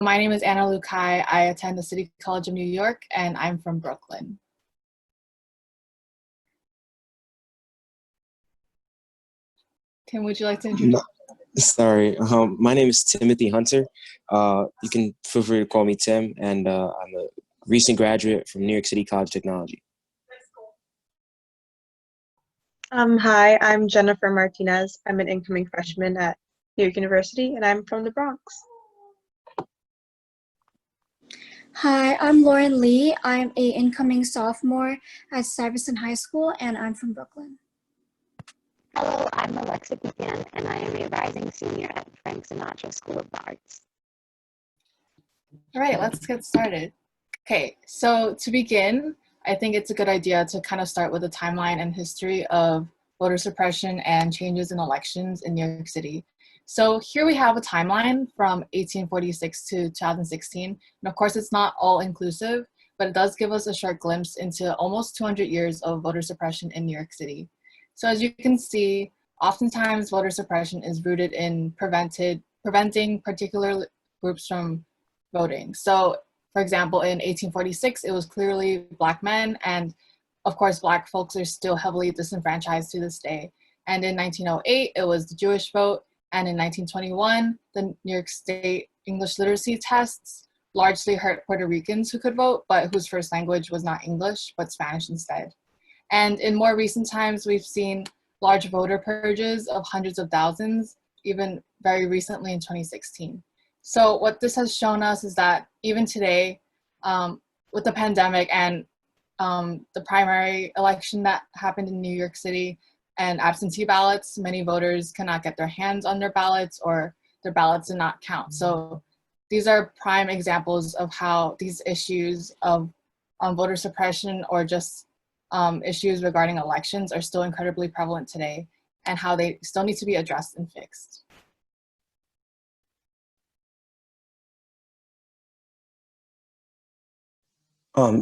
My name is Anna Lukai. I attend the City College of New York, and I'm from Brooklyn. Tim, would you like to introduce? Sorry, my name is Timothy Hunter. You can feel free to call me Tim, and I'm a recent graduate from New York City College of Technology. Hi, I'm Jennifer Martinez. I'm an incoming freshman at New York University, and I'm from the Bronx. Hi, I'm Lauren Lee. I'm an incoming sophomore at Stuyvesant High School, and I'm from Brooklyn. Hello, I'm Alexa Buchanan, and I am a rising senior at Frank Sinatra School of the Arts. All right, let's get started. Okay, so to begin, I think it's a good idea to kind of start with a timeline and history of voter suppression and changes in elections in New York City. So here we have a timeline from 1846 to 2016. And of course, it's not all inclusive, but it does give us a short glimpse into almost 200 years of voter suppression in New York City. So as you can see, oftentimes voter suppression is rooted in preventing particular groups from voting. So for example, in 1846, it was clearly Black men, and of course, Black folks are still heavily disenfranchised to this day. And in 1908, it was the Jewish vote. And in 1921, the New York State English literacy tests largely hurt Puerto Ricans who could vote, but whose first language was not English, but Spanish instead. And in more recent times, we've seen large voter purges of hundreds of thousands, even very recently in 2016. So what this has shown us is that even today, with the pandemic and the primary election that happened in New York City and absentee ballots, many voters cannot get their hands on their ballots, or their ballots did not count. So these are prime examples of how these issues of voter suppression or just issues regarding elections are still incredibly prevalent today, and how they still need to be addressed and fixed.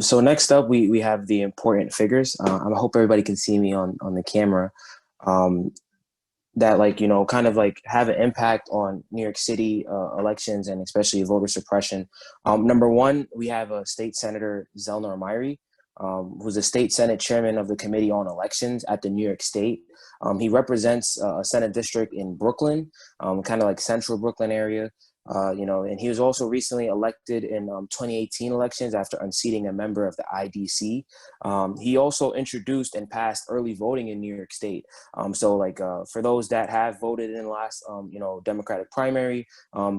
So next up, we have the important figures. I hope everybody can see me on the camera. That kind of have an impact on New York City elections, and especially voter suppression. Number one, we have State Senator Zelnor Myrie, who's the State Senate Chairman of the Committee on Elections at the New York State. He represents a Senate district in Brooklyn, kind of like central Brooklyn area. And he was also recently elected in 2018 elections after unseating a member of the IDC. He also introduced and passed early voting in New York State. For those that have voted in the last, Democratic primary,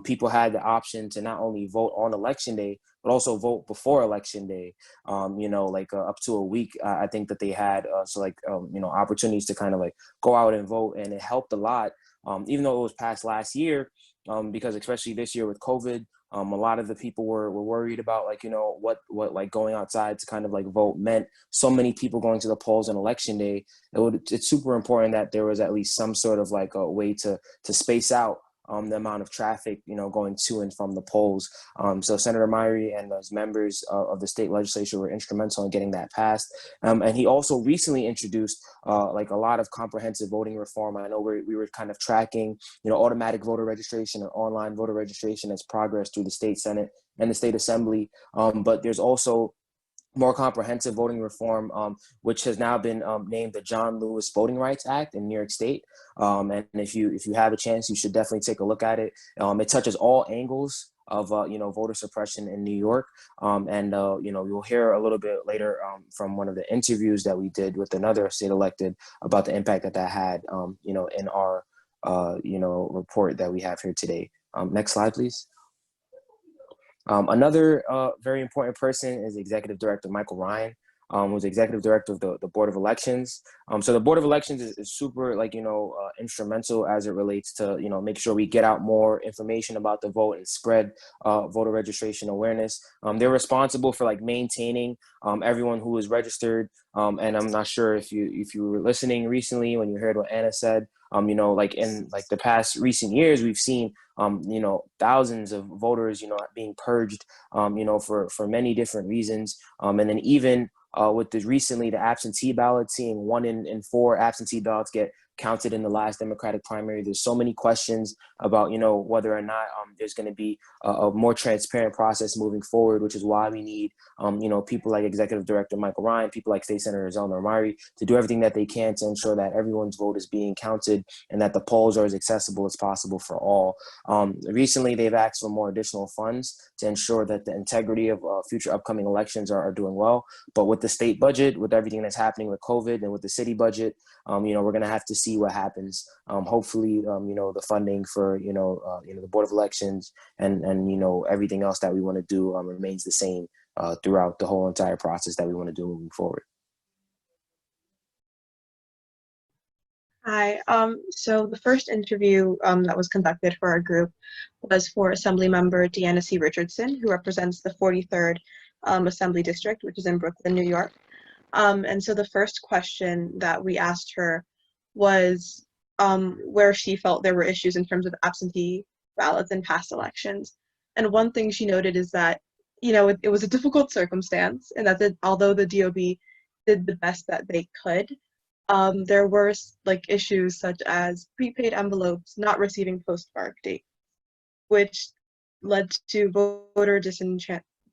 people had the option to not only vote on election day, but also vote before election day, up to a week. I think that they had, opportunities to kind of go out and vote, and it helped a lot. Even though it was passed last year, because especially this year with COVID, a lot of the people were worried about what going outside to kind of vote meant. So many people going to the polls on election day. It's super important that there was at least some sort of a way to space out the amount of traffic, going to and from the polls. So Senator Myrie and those members of the state legislature were instrumental in getting that passed. And he also recently introduced a lot of comprehensive voting reform. I know we were kind of tracking, automatic voter registration and online voter registration as progress through the state Senate and the state assembly. But there's also more comprehensive voting reform, which has now been named the John Lewis Voting Rights Act in New York State. And if you have a chance, you should definitely take a look at it. It touches all angles of voter suppression in New York. You'll hear a little bit later from one of the interviews that we did with another state elected about the impact that had, in our report that we have here today. Next slide, please. Another very important person is Executive Director Michael Ryan, who's Executive Director of the Board of Elections. So the Board of Elections is super instrumental as it relates to make sure we get out more information about the vote and spread voter registration awareness. They're responsible for maintaining everyone who is registered. And I'm not sure if you were listening recently when you heard what Anna said. In the past recent years, we've seen thousands of voters being purged for many different reasons, and then even with recently the absentee ballot, seeing 1 in 4 absentee ballots get counted in the last Democratic primary. There's so many questions about, whether or not there's going to be a more transparent process moving forward, which is why we need, people like Executive Director Michael Ryan, people like State Senator Zelma Omari to do everything that they can to ensure that everyone's vote is being counted and that the polls are as accessible as possible for all. Recently, they've asked for more additional funds to ensure that the integrity of future upcoming elections are doing well. But with the state budget, with everything that's happening with COVID and with the city budget, we're going to have to see what happens. Hopefully, the funding for, the Board of Elections and everything else that we want to do remains the same throughout the whole entire process that we want to do moving forward. Hi. So the first interview that was conducted for our group was for Assemblymember Deanna C. Richardson, who represents the 43rd Assembly District, which is in Brooklyn, New York. And so the first question that we asked her was where she felt there were issues in terms of absentee ballots in past elections. And one thing she noted is that, it was a difficult circumstance, and that although the DOB did the best that they could, there were issues such as prepaid envelopes not receiving postmark date, which led to voter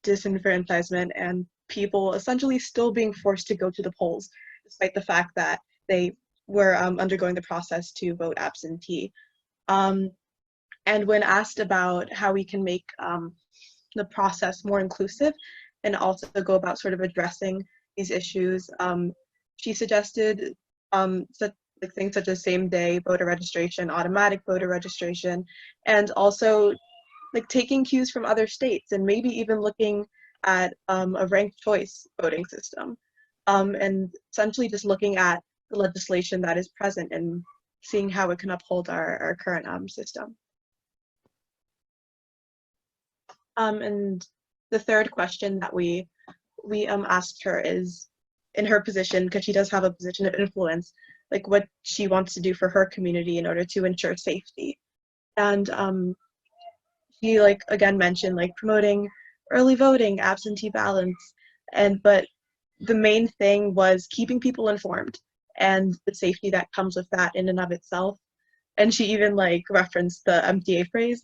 disenfranchisement and people essentially still being forced to go to the polls, despite the fact that they were undergoing the process to vote absentee. And when asked about how we can make the process more inclusive and also go about sort of addressing these issues, she suggested things such as same-day voter registration, automatic voter registration, and also taking cues from other states and maybe even looking at a ranked choice voting system, and essentially just looking at the legislation that is present and seeing how it can uphold our current system. And the third question that we asked her is, in her position, because she does have a position of influence, what she wants to do for her community in order to ensure safety. And she again mentioned promoting early voting, absentee ballots, but the main thing was keeping people informed and the safety that comes with that in and of itself. And she even referenced the MTA phrase,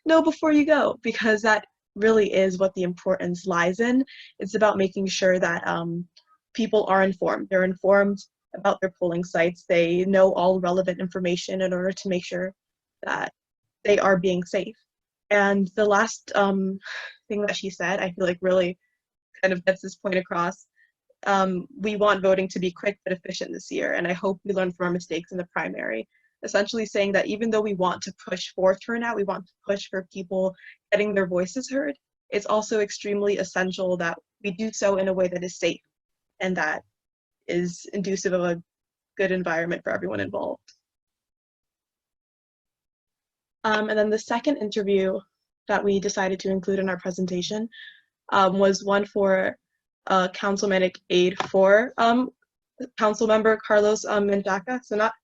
know before you go, because that really is what the importance lies in. It's about making sure that people are informed. They're informed about their polling sites. They know all relevant information in order to make sure that they are being safe. And the last thing that she said, I feel really kind of gets this point across. We want voting to be quick but efficient this year, and I hope we learn from our mistakes in the primary. Essentially saying that even though we want to push for turnout, we want to push for people getting their voices heard, it's also extremely essential that we do so in a way that is safe and that is conducive of a good environment for everyone involved. And then the second interview that we decided to include in our presentation was one for councilmanic aide for council member Carlos Menchaca, so not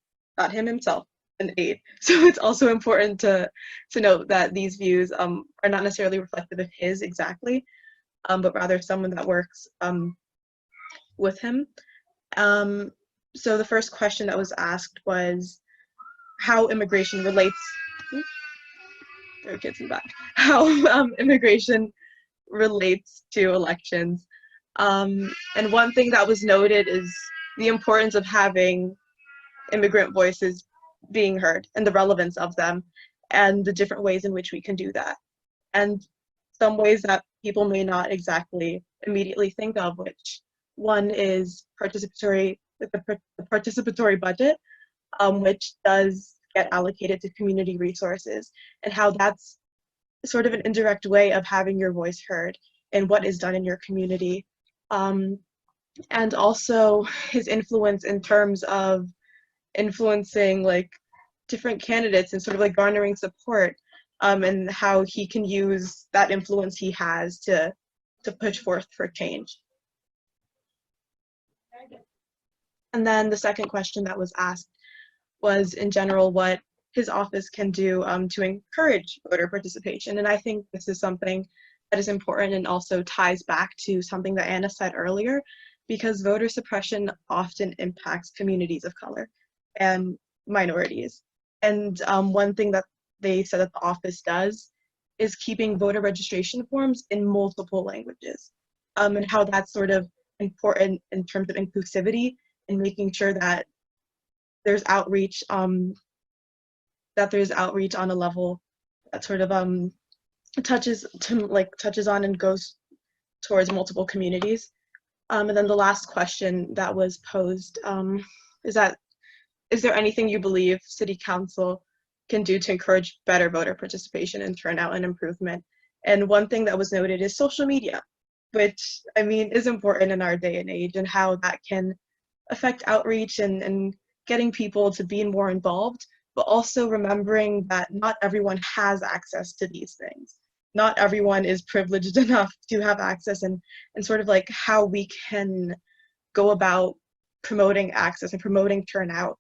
him himself, an aide. So it's also important to note that these views are not necessarily reflective of his exactly, but rather someone that works with him. So the first question that was asked was how immigration relates. There are kids in the back. How immigration relates to elections. And one thing that was noted is the importance of having immigrant voices being heard and the relevance of them and the different ways in which we can do that. And some ways that people may not exactly immediately think of, which one is the participatory budget, which does get allocated to community resources, and how that's sort of an indirect way of having your voice heard in what is done in your community. And also his influence in terms of influencing different candidates and sort of garnering support, and how he can use that influence he has to push forth for change. And then the second question that was asked was in general what his office can do to encourage voter participation. And I think this is something that is important and also ties back to something that Anna said earlier, because voter suppression often impacts communities of color. And minorities. And one thing that they said that the office does is keeping voter registration forms in multiple languages, and how that's sort of important in terms of inclusivity and making sure that there's outreach, on a level that sort of touches on and goes towards multiple communities. And then the last question that was posed is there anything you believe City Council can do to encourage better voter participation and turnout and improvement? And one thing that was noted is social media, which I mean is important in our day and age, and how that can affect outreach and getting people to be more involved, but also remembering that not everyone has access to these things. Not everyone is privileged enough to have access, and sort of like how we can go about promoting access and promoting turnout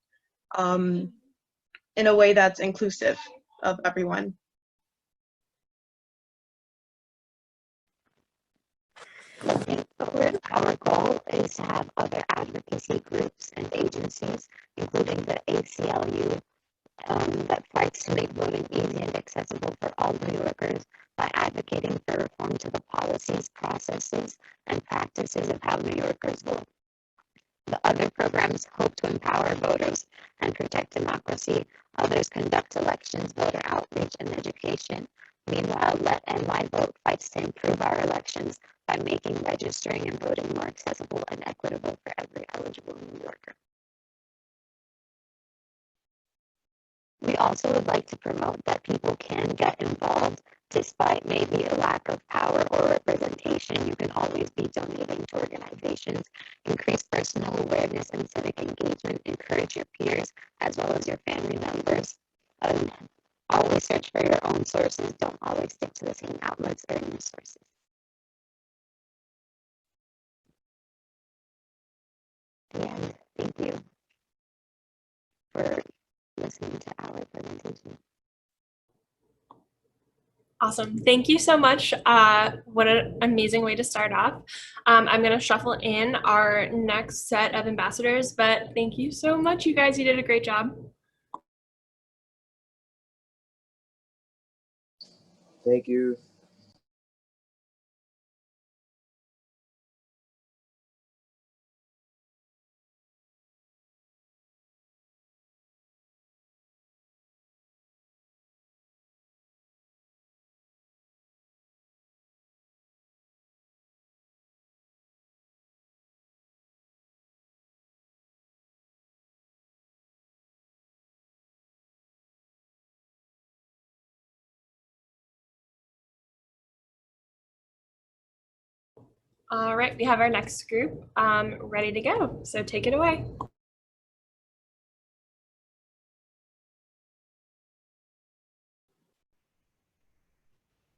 in a way that's inclusive of everyone. Moving forward, our goal is to have other advocacy groups and agencies, including the ACLU, that fights to make voting easy and accessible for all New Yorkers by advocating for reform to the policies, processes, and practices of how New Yorkers vote. The other programs hope to empower voters and protect democracy. Others conduct elections, voter outreach, and education. Meanwhile, Let NY Vote fights to improve our elections by making registering and voting more accessible and equitable for every eligible New Yorker. We also would like to promote that people can get involved despite maybe a lack of power or representation. You can always be donating to organizations, increase personal awareness and civic engagement, encourage your peers as well as your family members. Always search for your own sources. Don't always stick to the same outlets or news sources. And thank you for listening to our presentation. Awesome. Thank you so much. What an amazing way to start off. I'm going to shuffle in our next set of ambassadors, but thank you so much, you guys. You did a great job. Thank you. All right, we have our next group ready to go. So take it away.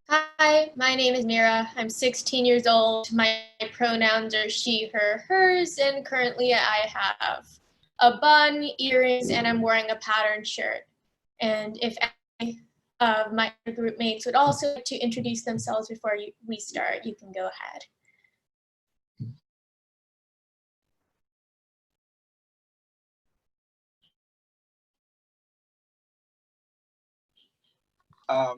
Hi, my name is Mira. I'm 16 years old. My pronouns are she, her, hers, and currently I have a bun, earrings, and I'm wearing a patterned shirt. And if any of my group mates would also like to introduce themselves before we start, you can go ahead.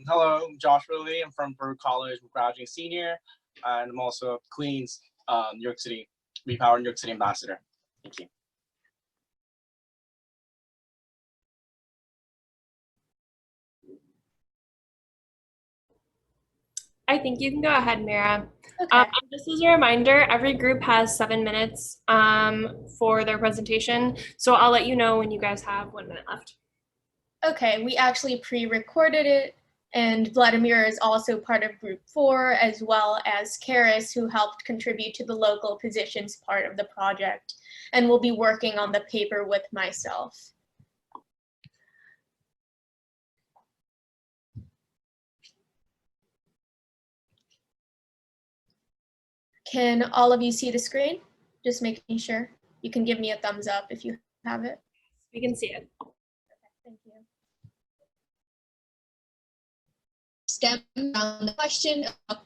Hello, I'm Joshua Lee. I'm from Burke College, I'm a graduating senior, and I'm also a Queens, New York City, We Power New York City Ambassador. Thank you. I think you can go ahead, Mira. Okay. Just as a reminder, every group has 7 minutes for their presentation. So I'll let you know when you guys have 1 minute left. Okay, we actually pre-recorded it, and Vladimir is also part of group 4, as well as Karis, who helped contribute to the local positions part of the project, and will be working on the paper with myself. Can all of you see the screen? Just making sure. You can give me a thumbs up if you have it. We can see it. Okay, thank you. Stem around the question of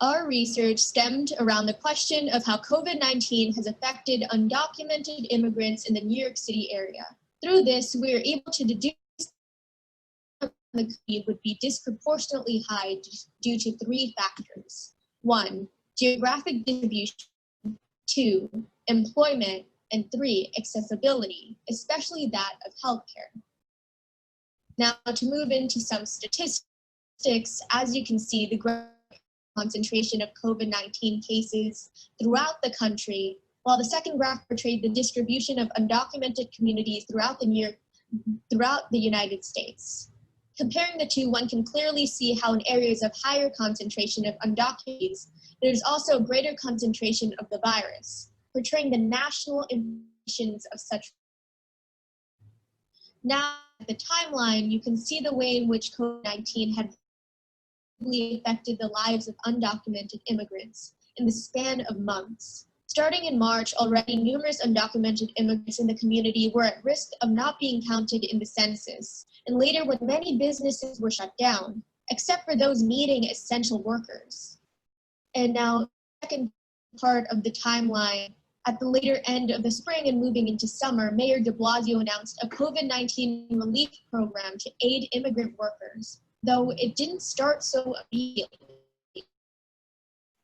Our research stemmed around the question of how COVID-19 has affected undocumented immigrants in the New York City area. Through this, we are able to deduce that the community would be disproportionately high due to 3 factors. 1, geographic distribution. 2, employment. And 3, accessibility, especially that of healthcare. Now, to move into some statistics, as you can see, the concentration of COVID-19 cases throughout the country, while the second graph portrayed the distribution of undocumented communities throughout the United States. Comparing the two, one can clearly see how in areas of higher concentration of undocumented, there's also a greater concentration of the virus, portraying the national implications of such. Now, the timeline, you can see the way in which COVID-19 had affected the lives of undocumented immigrants in the span of months. Starting in March, already numerous undocumented immigrants in the community were at risk of not being counted in the census, and later when many businesses were shut down, except for those needing essential workers. And now, second part of the timeline, at the later end of the spring and moving into summer, Mayor de Blasio announced a COVID-19 relief program to aid immigrant workers, though it didn't start so immediately.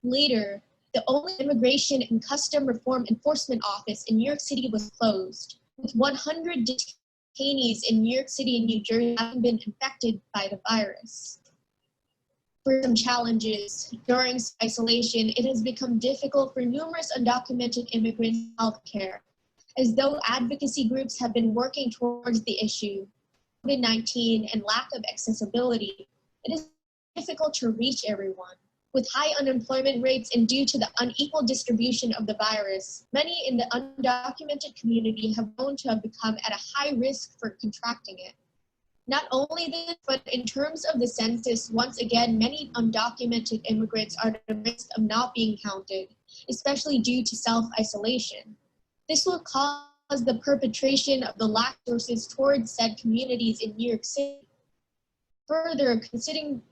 Later, the only Immigration and Custom Reform Enforcement Office in New York City was closed, with 100 detainees in New York City and New Jersey having been infected by the virus. For some challenges, during isolation, it has become difficult for numerous undocumented immigrants in healthcare. As though advocacy groups have been working towards the issue, COVID-19 and lack of accessibility, it is difficult to reach everyone. With high unemployment rates and due to the unequal distribution of the virus, many in the undocumented community have known to have become at a high risk for contracting it. Not only this, but in terms of the census, once again, many undocumented immigrants are at risk of not being counted, especially due to self-isolation. This will cause the perpetration of the lack of resources towards said communities in New York City. Further, considering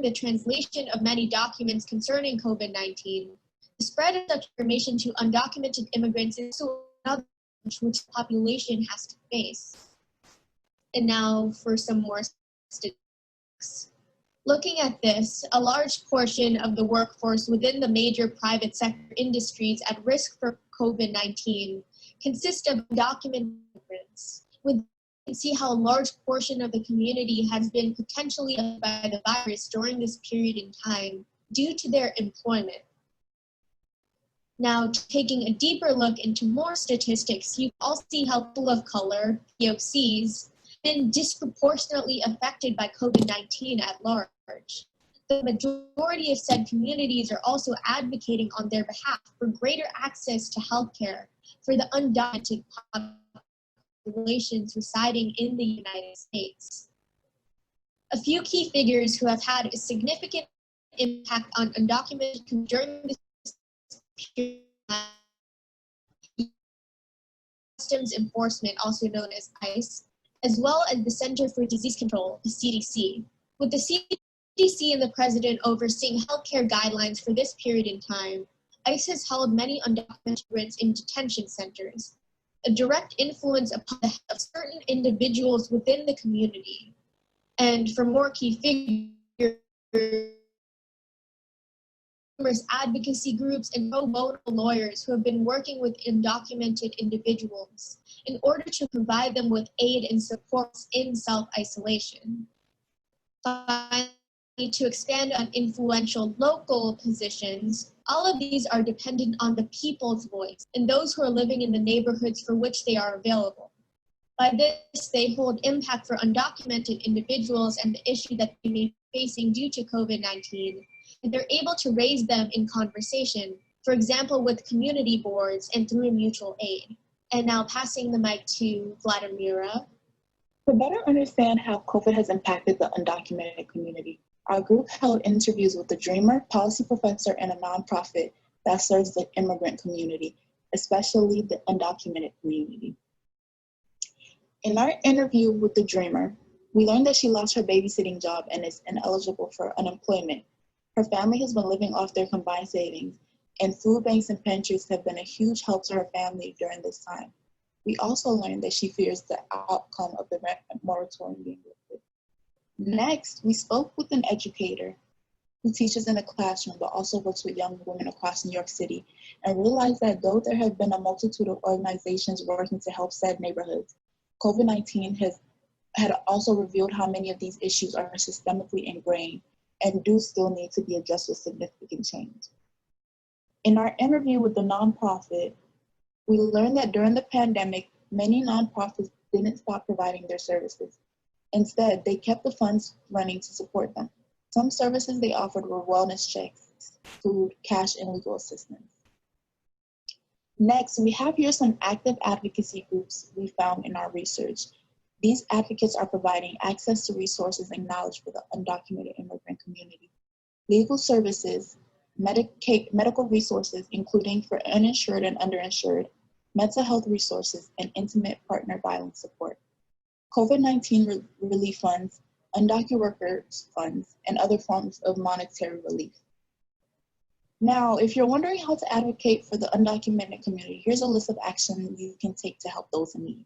the translation of many documents concerning COVID-19, the spread of such information to undocumented immigrants is also another challenge which the population has to face. And now for some more statistics. Looking at this, a large portion of the workforce within the major private sector industries at risk for COVID-19 consist of undocumented immigrants. You can see how a large portion of the community has been potentially affected by the virus during this period in time due to their employment. Now, taking a deeper look into more statistics, you can also see how people of color, POCs, been disproportionately affected by COVID-19 at large. The majority of said communities are also advocating on their behalf for greater access to healthcare for the undocumented populations residing in the United States. A few key figures who have had a significant impact on undocumented during this period: Customs Enforcement, also known as ICE, as well as the Center for Disease Control, the CDC. With the CDC and the president overseeing healthcare guidelines for this period in time, ICE has held many undocumented immigrants in detention centers, a direct influence upon the health of certain individuals within the community. And for more key figures, numerous advocacy groups and pro bono lawyers who have been working with undocumented individuals in order to provide them with aid and support in self-isolation. Finally, to expand on influential local positions, all of these are dependent on the people's voice and those who are living in the neighborhoods for which they are available. By this, they hold impact for undocumented individuals and the issue that they may be facing due to COVID-19, and they're able to raise them in conversation, for example, with community boards and through mutual aid. And now passing the mic to Vladimira. To better understand how COVID has impacted the undocumented community, our group held interviews with a dreamer, policy professor, and a nonprofit that serves the immigrant community, especially the undocumented community. In our interview with the dreamer, we learned that she lost her babysitting job and is ineligible for unemployment. Her family has been living off their combined savings, and food banks and pantries have been a huge help to her family during this time. We also learned that she fears the outcome of the rent moratorium being lifted. Next, we spoke with an educator who teaches in the classroom but also works with young women across New York City, and realized that though there have been a multitude of organizations working to help said neighborhoods, COVID-19 had also revealed how many of these issues are systemically ingrained and do still need to be addressed with significant change. In our interview with the nonprofit, we learned that during the pandemic, many nonprofits didn't stop providing their services. Instead, they kept the funds running to support them. Some services they offered were wellness checks, food, cash, and legal assistance. Next, we have here some active advocacy groups we found in our research. These advocates are providing access to resources and knowledge for the undocumented immigrant community, legal services, medical resources, including for uninsured and underinsured, mental health resources, and intimate partner violence support, COVID-19 relief funds, undocumented workers funds, and other forms of monetary relief. Now, if you're wondering how to advocate for the undocumented community, here's a list of actions you can take to help those in need.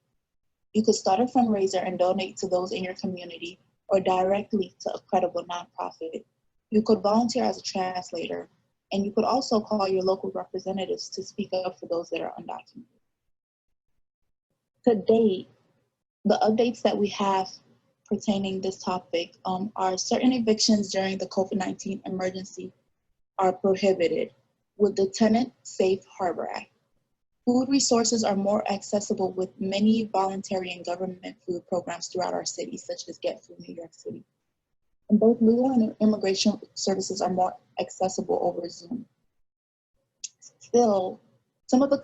You could start a fundraiser and donate to those in your community or directly to a credible nonprofit. You could volunteer as a translator, and you could also call your local representatives to speak up for those that are undocumented. To date, the updates that we have pertaining this topic are certain evictions during the COVID-19 emergency are prohibited with the Tenant Safe Harbor Act. Food resources are more accessible with many voluntary and government food programs throughout our city, such as Get Food New York City. And both legal and immigration services are more accessible over Zoom. Still, some of the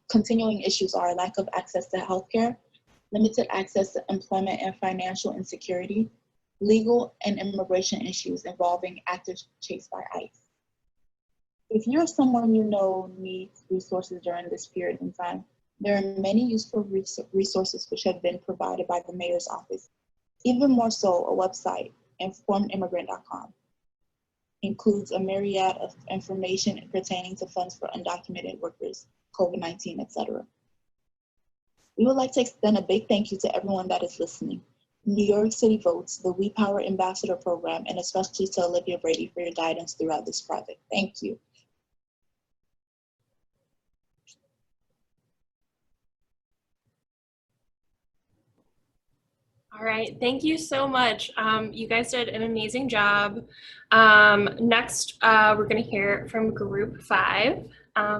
continuing issues are lack of access to healthcare, limited access to employment and financial insecurity, legal and immigration issues involving actors chased by ICE. If you're someone you know needs resources during this period in time, there are many useful resources which have been provided by the mayor's office. Even more so, a website, informedimmigrant.com, includes a myriad of information pertaining to funds for undocumented workers, COVID-19, etc. We would like to extend a big thank you to everyone that is listening. New York City Votes, the We Power Ambassador Program, and especially to Olivia Brady for your guidance throughout this project. Thank you. All right, thank you so much. You guys did an amazing job. Next, we're gonna hear from group 5.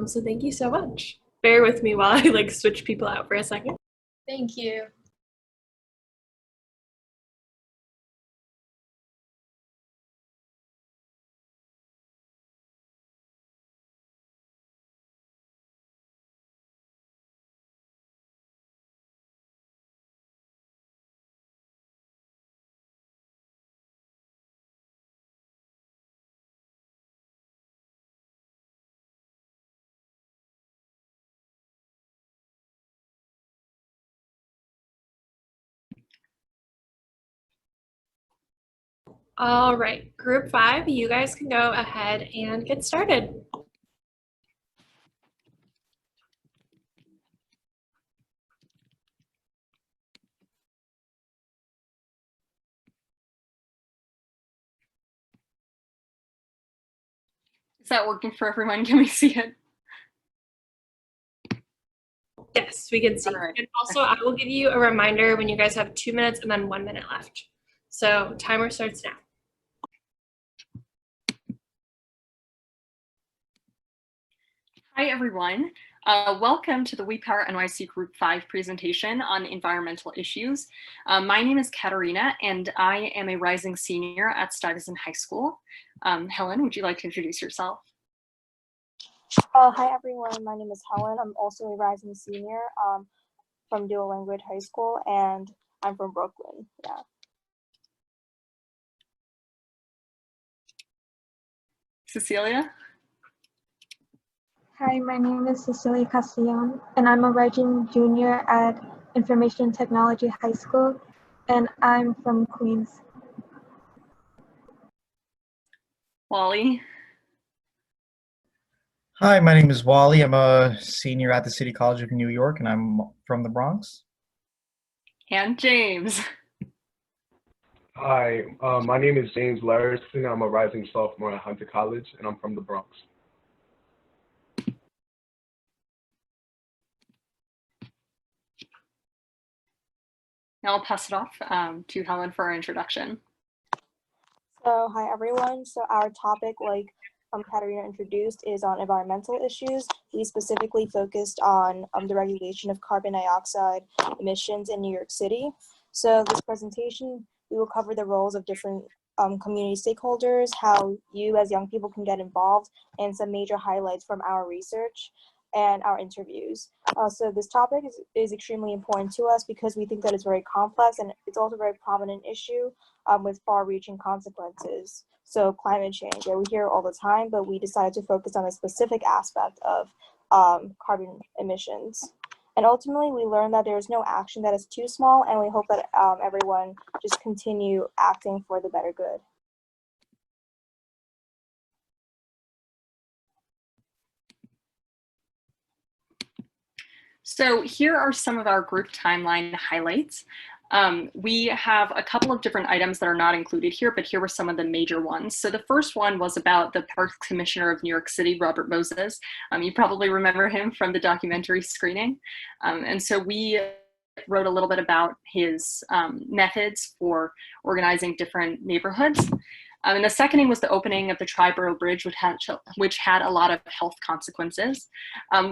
So thank you so much. Bear with me while I switch people out for a second. Thank you. All right, group 5, you guys can go ahead and get started. Is that working for everyone? Can we see it? Yes, we can see. All right. And also, I will give you a reminder when you guys have 2 minutes and then 1 minute left. So timer starts now. Hi, everyone. Welcome to the We Power NYC Group 5 presentation on environmental issues. My name is Katarina, and I am a rising senior at Stuyvesant High School. Helen, would you like to introduce yourself? Hi everyone, my name is Helen. I'm also a rising senior from Dual Language High School, and I'm from Brooklyn. Yeah. Cecilia? Hi, my name is Cecilia Castellon, and I'm a rising junior at Information Technology High School, and I'm from Queens. Wally. Hi, my name is Wally. I'm a senior at the City College of New York, and I'm from the Bronx. And James. Hi, my name is James Larison. I'm a rising sophomore at Hunter College, and I'm from the Bronx. Now I'll pass it off to Helen for our introduction. So hi everyone. So our topic, like Katarina introduced, is on environmental issues. We specifically focused on the regulation of carbon dioxide emissions in New York City. So this presentation, we will cover the roles of different community stakeholders, how you as young people can get involved, and some major highlights from our research and our interviews. So this topic is extremely important to us because we think that it's very complex and it's also a very prominent issue with far-reaching consequences. So climate change, yeah, we hear it all the time, but we decided to focus on a specific aspect of carbon emissions. And ultimately, we learned that there's no action that is too small, and we hope that everyone just continue acting for the better good. So here are some of our group timeline highlights. We have a couple of different items that are not included here, but here were some of the major ones. So the first one was about the Parks Commissioner of New York City, Robert Moses. You probably remember him from the documentary screening. And so we wrote a little bit about his methods for organizing different neighborhoods. And the second was the opening of the Triborough Bridge, which had a lot of health consequences.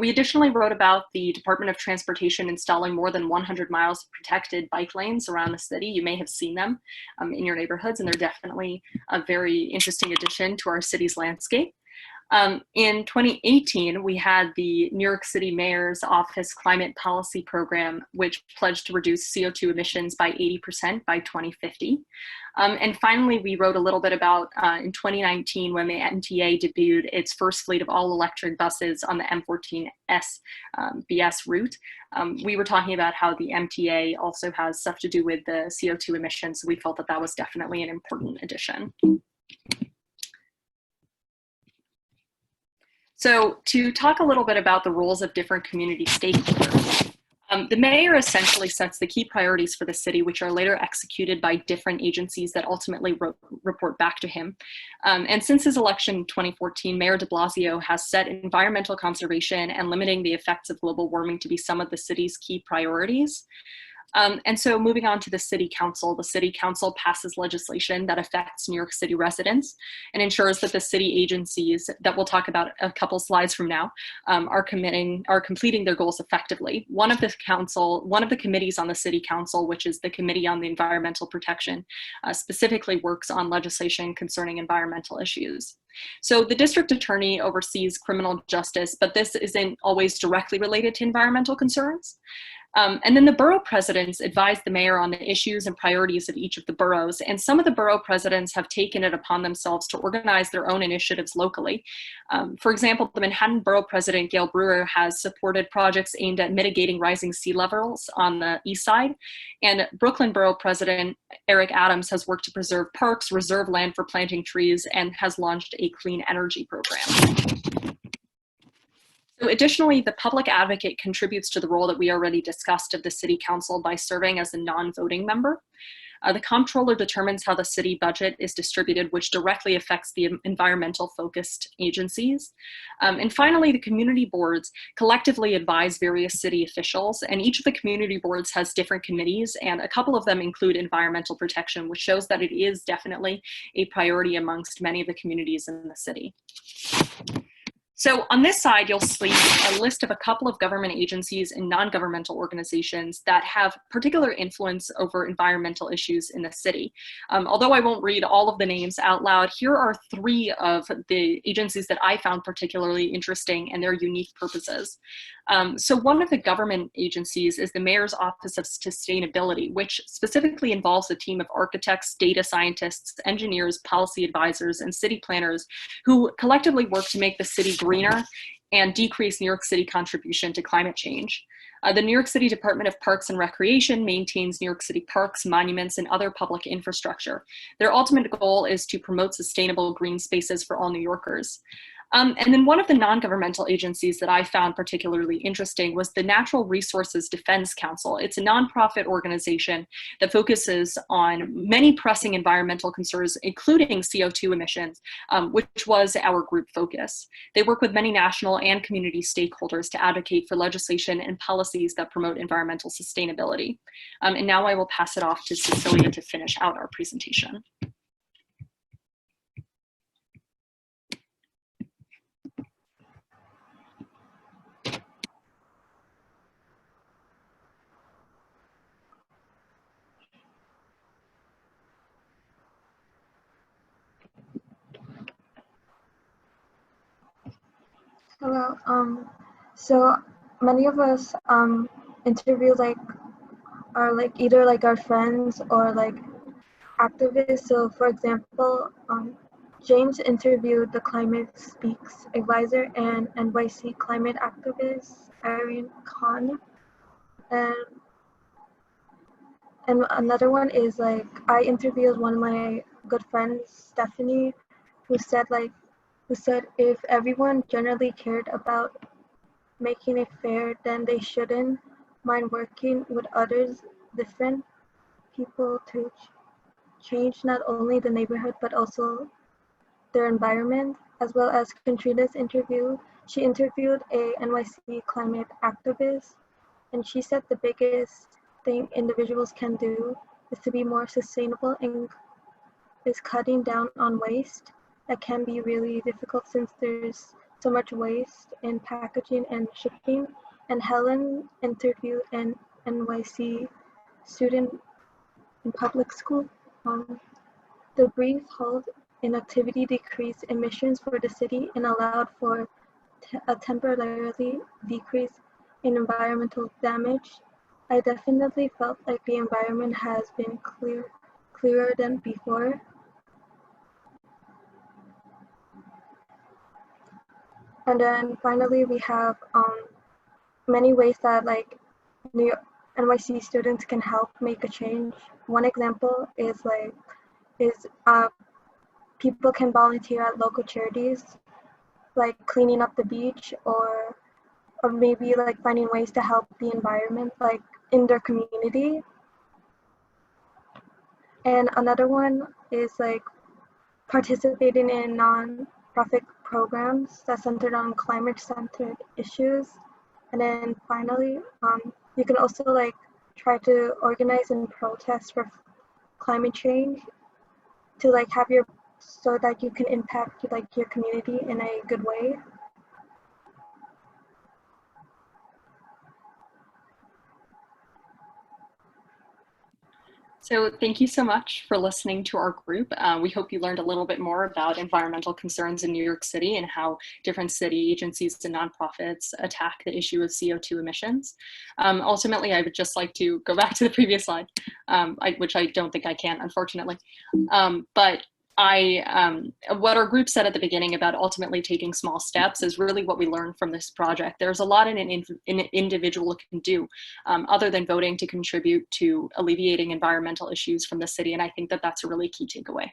We additionally wrote about the Department of Transportation installing more than 100 miles of protected bike lanes around the city. You may have seen them in your neighborhoods, and they're definitely a very interesting addition to our city's landscape. In 2018, we had the New York City Mayor's Office Climate Policy Program, which pledged to reduce CO2 emissions by 80% by 2050. And finally, we wrote a little bit about in 2019 when the MTA debuted its first fleet of all-electric buses on the M14S BS route. We were talking about how the MTA also has stuff to do with the CO2 emissions, so we felt that that was definitely an important addition. So to talk a little bit about the roles of different community stakeholders, the mayor essentially sets the key priorities for the city, which are later executed by different agencies that ultimately report back to him. And since his election in 2014, Mayor de Blasio has set environmental conservation and limiting the effects of global warming to be some of the city's key priorities. And so moving on to the city council passes legislation that affects New York City residents and ensures that the city agencies that we'll talk about a couple slides from now are completing their goals effectively. One of the committees on the city council, which is the Committee on the Environmental Protection, specifically works on legislation concerning environmental issues. So the district attorney oversees criminal justice, but this isn't always directly related to environmental concerns. And then the borough presidents advise the mayor on the issues and priorities of each of the boroughs. And some of the borough presidents have taken it upon themselves to organize their own initiatives locally. For example, the Manhattan Borough President, Gail Brewer, has supported projects aimed at mitigating rising sea levels on the east side. And Brooklyn Borough President, Eric Adams, has worked to preserve parks, reserve land for planting trees, and has launched a clean energy program. So additionally, the public advocate contributes to the role that we already discussed of the city council by serving as a non-voting member. The comptroller determines how the city budget is distributed, which directly affects the environmental focused agencies. And finally, the community boards collectively advise various city officials, and each of the community boards has different committees, and a couple of them include environmental protection, which shows that it is definitely a priority amongst many of the communities in the city. So on this side, you'll see a list of a couple of government agencies and non-governmental organizations that have particular influence over environmental issues in the city. Although I won't read all of the names out loud, here are three of the agencies that I found particularly interesting and their unique purposes. So one of the government agencies is the Mayor's Office of Sustainability, which specifically involves a team of architects, data scientists, engineers, policy advisors, and city planners who collectively work to make the city green greener and decrease New York City contribution to climate change. The New York City Department of Parks and Recreation maintains New York City parks, monuments, and other public infrastructure. Their ultimate goal is to promote sustainable green spaces for all New Yorkers. And then one of the non-governmental agencies that I found particularly interesting was the Natural Resources Defense Council. It's a nonprofit organization that focuses on many pressing environmental concerns, including CO2 emissions, which was our group focus. They work with many national and community stakeholders to advocate for legislation and policies that promote environmental sustainability. And now I will pass it off to Cecilia to finish out our presentation. Hello. So many of us interview are either our friends or activists. So for example, James interviewed the Climate Speaks advisor and NYC climate activist Irene Khan, and another one is I interviewed one of my good friends, Stephanie, who said if everyone generally cared about making it fair, then they shouldn't mind working with others, different people to change not only the neighborhood but also their environment. As well as Katrina's interview, she interviewed a NYC climate activist, and she said the biggest thing individuals can do is to be more sustainable and is cutting down on waste. That can be really difficult since there's so much waste in packaging and shipping. And Helen interviewed an NYC student in public school. The brief halt in activity decreased emissions for the city and allowed for a temporarily decrease in environmental damage. I definitely felt like the environment has been clearer than before. And then finally, we have many ways that New York, NYC students can help make a change. One example is people can volunteer at local charities, like cleaning up the beach, or maybe finding ways to help the environment, in their community. And another one is participating in non-profit programs that centered on climate-centered issues. And then finally, you can also try to organize and protest for climate change to have so that you can impact your community in a good way. So thank you so much for listening to our group. We hope you learned a little bit more about environmental concerns in New York City and how different city agencies and nonprofits attack the issue of CO2 emissions. Ultimately, I would just like to go back to the previous slide, which I don't think I can, unfortunately. But what our group said at the beginning about ultimately taking small steps is really what we learned from this project. There's a lot an individual can do other than voting to contribute to alleviating environmental issues from the city. And I think that that's a really key takeaway.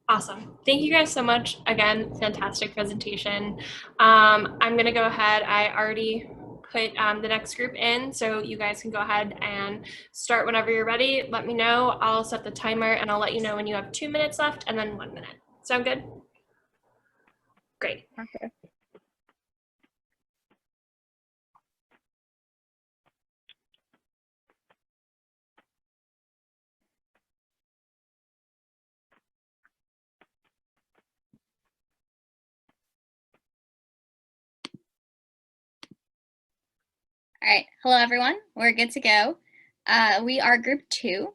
Awesome. Thank you guys so much. Again, fantastic presentation. I'm going to go ahead. I already put the next group in, so you guys can go ahead and start whenever you're ready. Let me know. I'll set the timer and I'll let you know when you have 2 minutes left and then 1 minute. Sound good? Great. Okay. All right, hello everyone, we're good to go. We are group 2.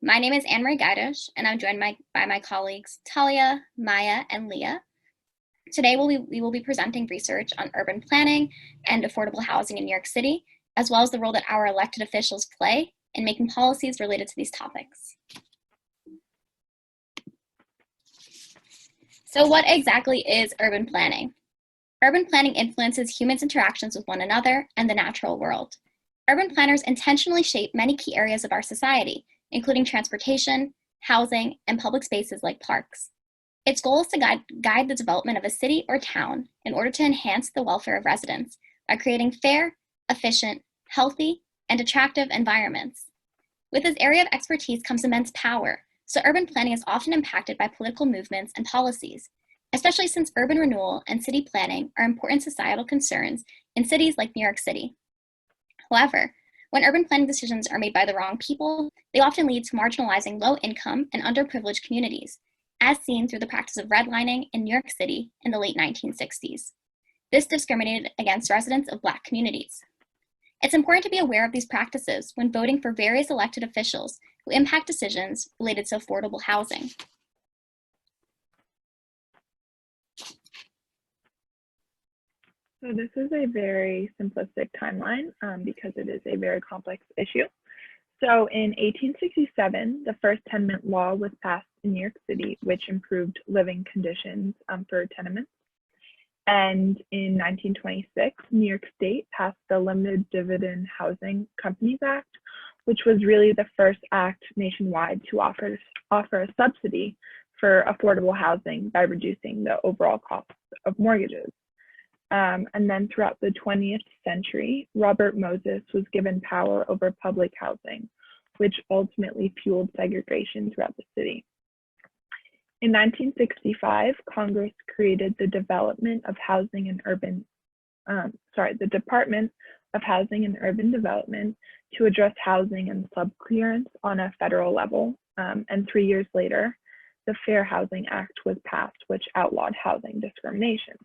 My name is Anne-Marie Gaidosh, and I'm joined by my colleagues Talia, Maya, and Leah. Today we will be presenting research on urban planning and affordable housing in New York City, as well as the role that our elected officials play in making policies related to these topics. So what exactly is urban planning? Urban planning influences humans' interactions with one another and the natural world. Urban planners intentionally shape many key areas of our society, including transportation, housing, and public spaces like parks. Its goal is to guide the development of a city or town in order to enhance the welfare of residents by creating fair, efficient, healthy, and attractive environments. With this area of expertise comes immense power, so urban planning is often impacted by political movements and policies, especially since urban renewal and city planning are important societal concerns in cities like New York City. However, when urban planning decisions are made by the wrong people, they often lead to marginalizing low-income and underprivileged communities, as seen through the practice of redlining in New York City in the late 1960s. This discriminated against residents of Black communities. It's important to be aware of these practices when voting for various elected officials who impact decisions related to affordable housing. So this is a very simplistic timeline because it is a very complex issue. So in 1867, the first tenement law was passed in New York City, which improved living conditions for tenements. And in 1926, New York State passed the Limited Dividend Housing Companies Act, which was really the first act nationwide to offer a subsidy for affordable housing by reducing the overall cost of mortgages. And then throughout the 20th century, Robert Moses was given power over public housing, which ultimately fueled segregation throughout the city. In 1965, Congress created the Department of Housing and Urban Development to address housing and subclearance on a federal level. And 3 years later, the Fair Housing Act was passed, which outlawed housing discrimination.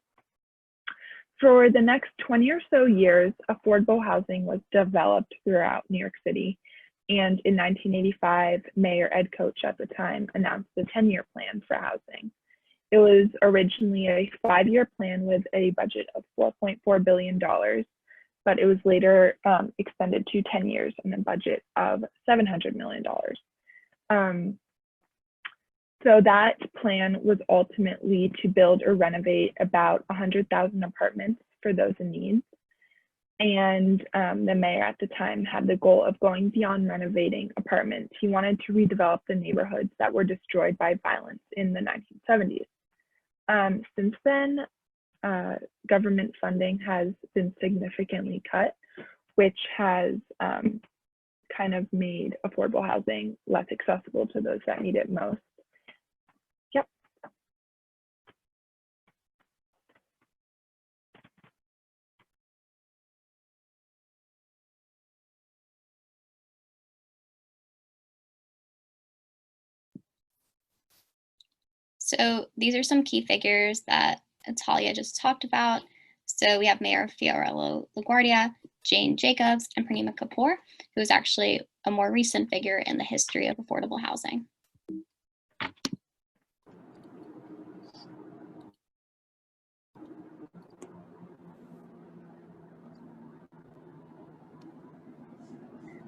For the next 20 or so years, affordable housing was developed throughout New York City. And in 1985, Mayor Ed Koch at the time announced the 10-year plan for housing. It was originally a 5-year plan with a budget of $4.4 billion, but it was later extended to 10 years and a budget of $700 million. So that plan was ultimately to build or renovate about 100,000 apartments for those in need. And the mayor at the time had the goal of going beyond renovating apartments. He wanted to redevelop the neighborhoods that were destroyed by violence in the 1970s. Since then, government funding has been significantly cut, which has kind of made affordable housing less accessible to those that need it most. Yep. So these are some key figures that Talia just talked about. So we have Mayor Fiorello LaGuardia, Jane Jacobs, and Purnima Kapoor, who is actually a more recent figure in the history of affordable housing.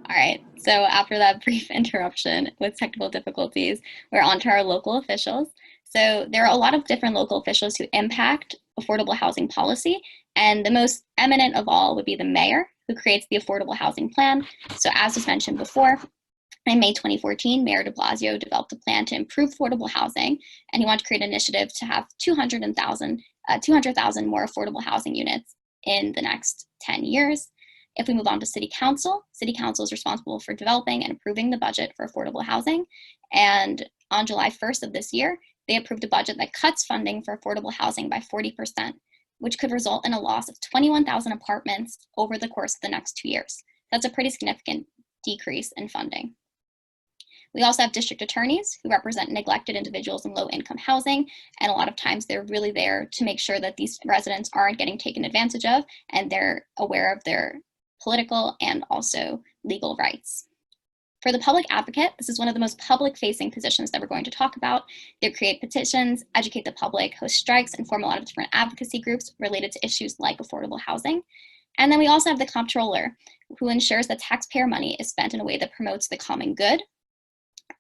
All right, so after that brief interruption with technical difficulties, we're on to our local officials. So there are a lot of different local officials who impact affordable housing policy, and the most eminent of all would be the mayor, who creates the affordable housing plan. So as was mentioned before, in May 2014, Mayor de Blasio developed a plan to improve affordable housing, and he wanted to create an initiative to have 200,000 more affordable housing units in the next 10 years. If we move on to City Council is responsible for developing and approving the budget for affordable housing. And on July 1st of this year, they approved a budget that cuts funding for affordable housing by 40%, which could result in a loss of 21,000 apartments over the course of the next 2 years. That's a pretty significant decrease in funding. We also have district attorneys who represent neglected individuals in low-income housing, and a lot of times they're really there to make sure that these residents aren't getting taken advantage of, and they're aware of their political and also legal rights. For the public advocate, this is one of the most public-facing positions that we're going to talk about. They create petitions, educate the public, host strikes, and form a lot of different advocacy groups related to issues like affordable housing. And then we also have the comptroller, who ensures that taxpayer money is spent in a way that promotes the common good.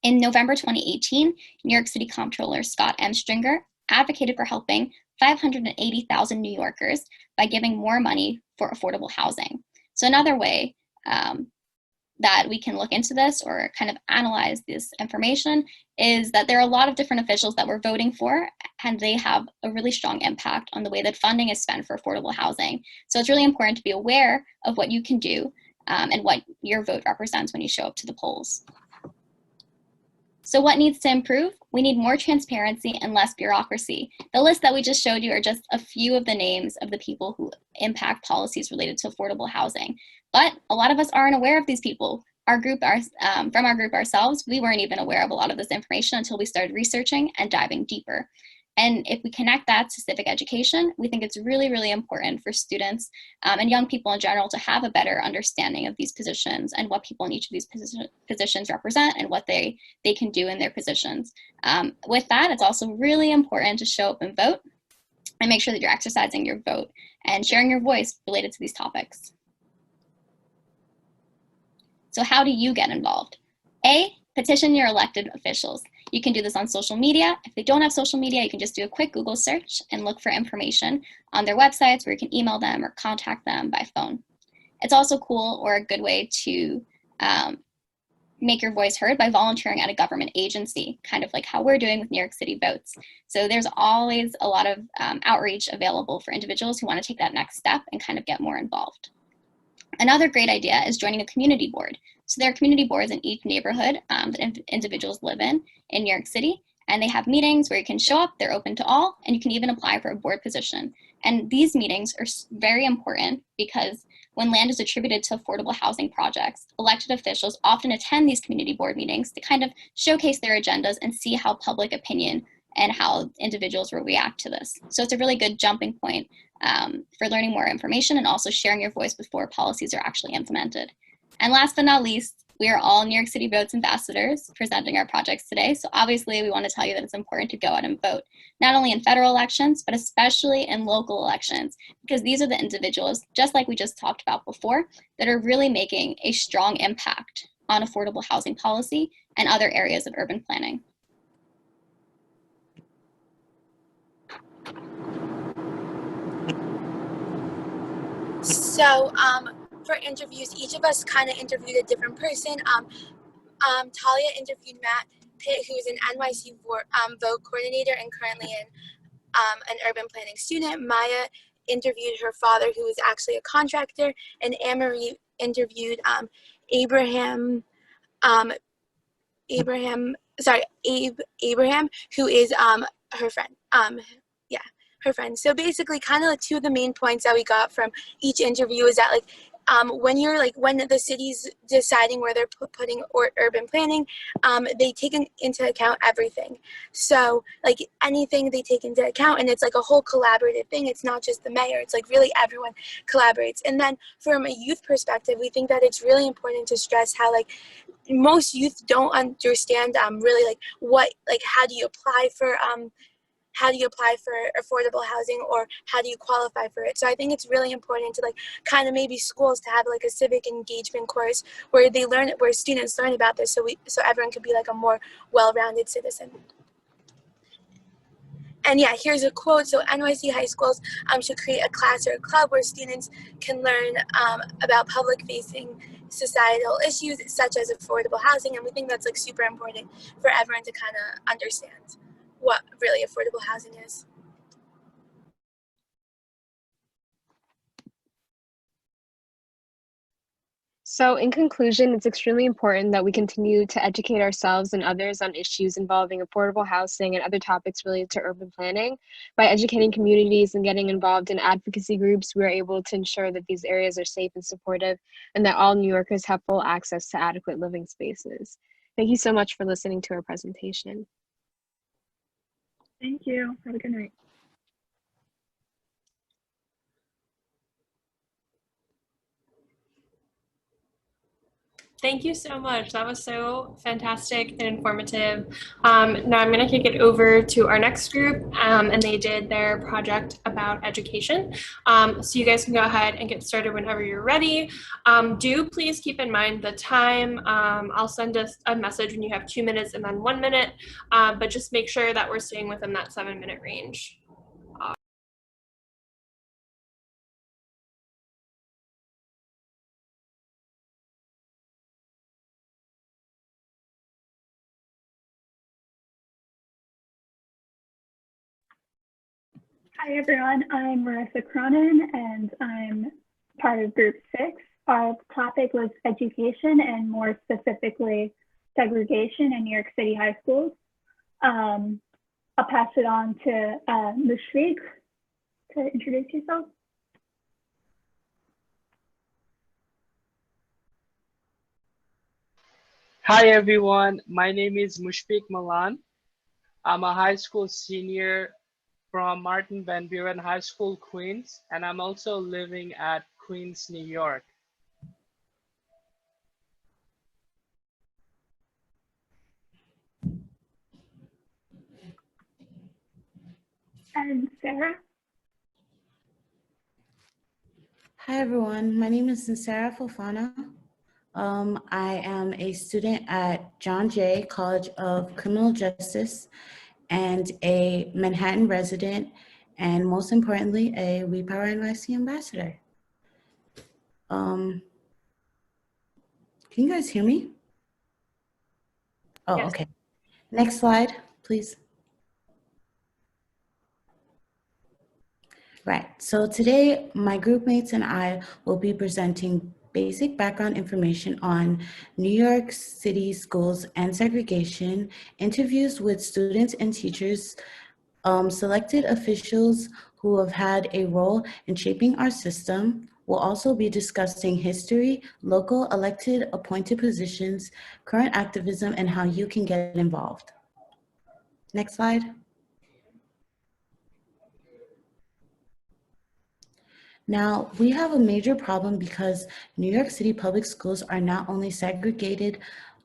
In November 2018, New York City Comptroller Scott M. Stringer advocated for helping 580,000 New Yorkers by giving more money for affordable housing. So another way that we can look into this or kind of analyze this information is that there are a lot of different officials that we're voting for, and they have a really strong impact on the way that funding is spent for affordable housing. So it's really important to be aware of what you can do and what your vote represents when you show up to the polls. So what needs to improve? We need more transparency and less bureaucracy. The list that we just showed you are just a few of the names of the people who impact policies related to affordable housing. But a lot of us aren't aware of these people. From our group ourselves, we weren't even aware of a lot of this information until we started researching and diving deeper. And if we connect that to civic education, we think it's really, really important for students and young people in general to have a better understanding of these positions and what people in each of these positions represent and what they can do in their positions. With that, it's also really important to show up and vote and make sure that you're exercising your vote and sharing your voice related to these topics. So how do you get involved? A, petition your elected officials. You can do this on social media. If they don't have social media, you can just do a quick Google search and look for information on their websites where you can email them or contact them by phone. It's also cool or a good way to make your voice heard by volunteering at a government agency, kind of like how we're doing with New York City Votes. So there's always a lot of outreach available for individuals who want to take that next step and kind of get more involved. Another great idea is joining a community board. So there are community boards in each neighborhood that individuals live in New York City, and they have meetings where you can show up, they're open to all, and you can even apply for a board position. And these meetings are very important because when land is attributed to affordable housing projects, elected officials often attend these community board meetings to kind of showcase their agendas and see how public opinion and how individuals will react to this. So it's a really good jumping point for learning more information and also sharing your voice before policies are actually implemented. And last but not least, we are all New York City Votes ambassadors presenting our projects today. So obviously we want to tell you that it's important to go out and vote, not only in federal elections, but especially in local elections, because these are the individuals, just like we just talked about before, that are really making a strong impact on affordable housing policy and other areas of urban planning. So for interviews, each of us kind of interviewed a different person. Talia interviewed Matt Pitt, who is an NYC vote coordinator and currently an urban planning student. Maya interviewed her father, who is actually a contractor, and Anne-Marie interviewed Abraham, who is her friend. Her friend. So basically, kind of like two of the main points that we got from each interview is that when the city's deciding where they're putting urban planning, they take into account everything. So anything they take into account, and it's like a whole collaborative thing. It's not just the mayor. It's like really everyone collaborates. And then from a youth perspective, we think that it's really important to stress how most youth don't understand really how do you apply for affordable housing, or how do you qualify for it. So I think it's really important to kind of maybe schools to have a civic engagement course where students learn about this, so everyone can be a more well-rounded citizen. And yeah, here's a quote. So NYC high schools should create a class or a club where students can learn about public-facing societal issues such as affordable housing, and we think that's super important for everyone to kind of understand what really affordable housing is. So in conclusion, it's extremely important that we continue to educate ourselves and others on issues involving affordable housing and other topics related to urban planning. By educating communities and getting involved in advocacy groups, we are able to ensure that these areas are safe and supportive, and that all New Yorkers have full access to adequate living spaces. Thank you so much for listening to our presentation. Thank you. Have a good night. Thank you so much. That was so fantastic and informative. Now I'm going to kick it over to our next group, and they did their project about education. So you guys can go ahead and get started whenever you're ready. Do please keep in mind the time. I'll send us a message when you have 2 minutes and then 1 minute, but just make sure that we're staying within that 7-minute range. Hi everyone, I'm Marissa Cronin and I'm part of Group 6. Our topic was education and more specifically segregation in New York City high schools. I'll pass it on to Mushfiq to introduce yourself. Hi everyone, my name is Mushfiq Malan. I'm a high school senior from Martin Van Buren High School, Queens, and I'm also living at Queens, New York. And Sarah? Hi everyone, my name is Sarah Fofana. I am a student at John Jay College of Criminal Justice and a Manhattan resident, and most importantly, a We Power NYC Ambassador. Can you guys hear me? Oh, Yes. okay. Next slide, please. Right, so today my group mates and I will be presenting basic background information on New York City schools and segregation, interviews with students and teachers, selected officials who have had a role in shaping our system. We'll also be discussing history, local elected appointed positions, current activism, and how you can get involved. Next slide. Now, we have a major problem because New York City public schools are not only segregated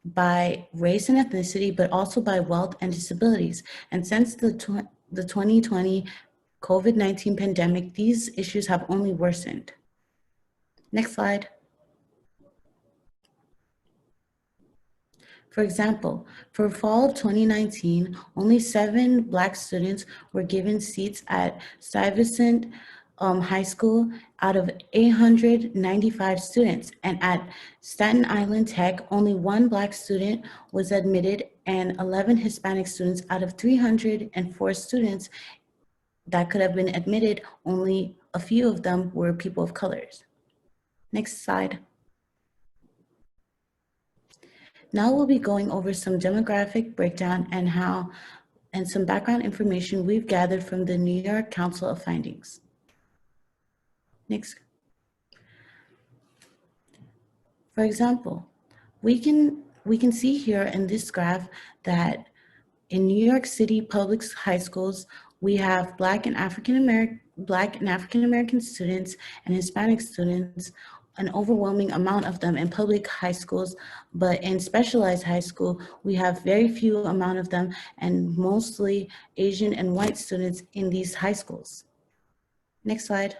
by race and ethnicity, but also by wealth and disabilities. And since the 2020 COVID-19 pandemic, these issues have only worsened. Next slide. For example, for fall of 2019, only 7 Black students were given seats at Stuyvesant High School out of 895 students. And at Staten Island Tech, only 1 Black student was admitted and 11 Hispanic students out of 304 students that could have been admitted, only a few of them were people of colors. Next slide. Now we'll be going over some demographic breakdown and some background information we've gathered from the New York Council of Findings. Next. For example, we can see here in this graph that in New York City public high schools, we have Black and African American students and Hispanic students, an overwhelming amount of them in public high schools, but in specialized high school, we have very few amount of them and mostly Asian and white students in these high schools. Next slide.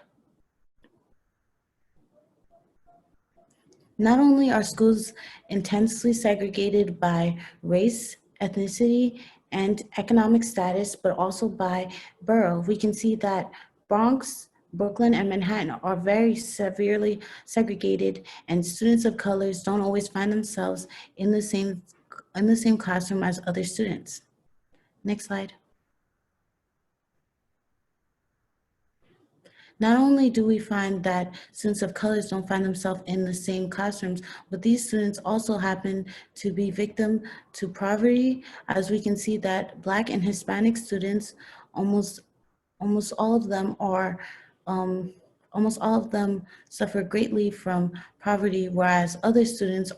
Not only are schools intensely segregated by race, ethnicity, and economic status, but also by borough. We can see that Bronx, Brooklyn, and Manhattan are very severely segregated, and students of colors don't always find themselves in the same classroom as other students. Next slide. Not only do we find that students of colors don't find themselves in the same classrooms, but these students also happen to be victim to poverty, as we can see that Black and Hispanic students, almost all of them suffer greatly from poverty, whereas other students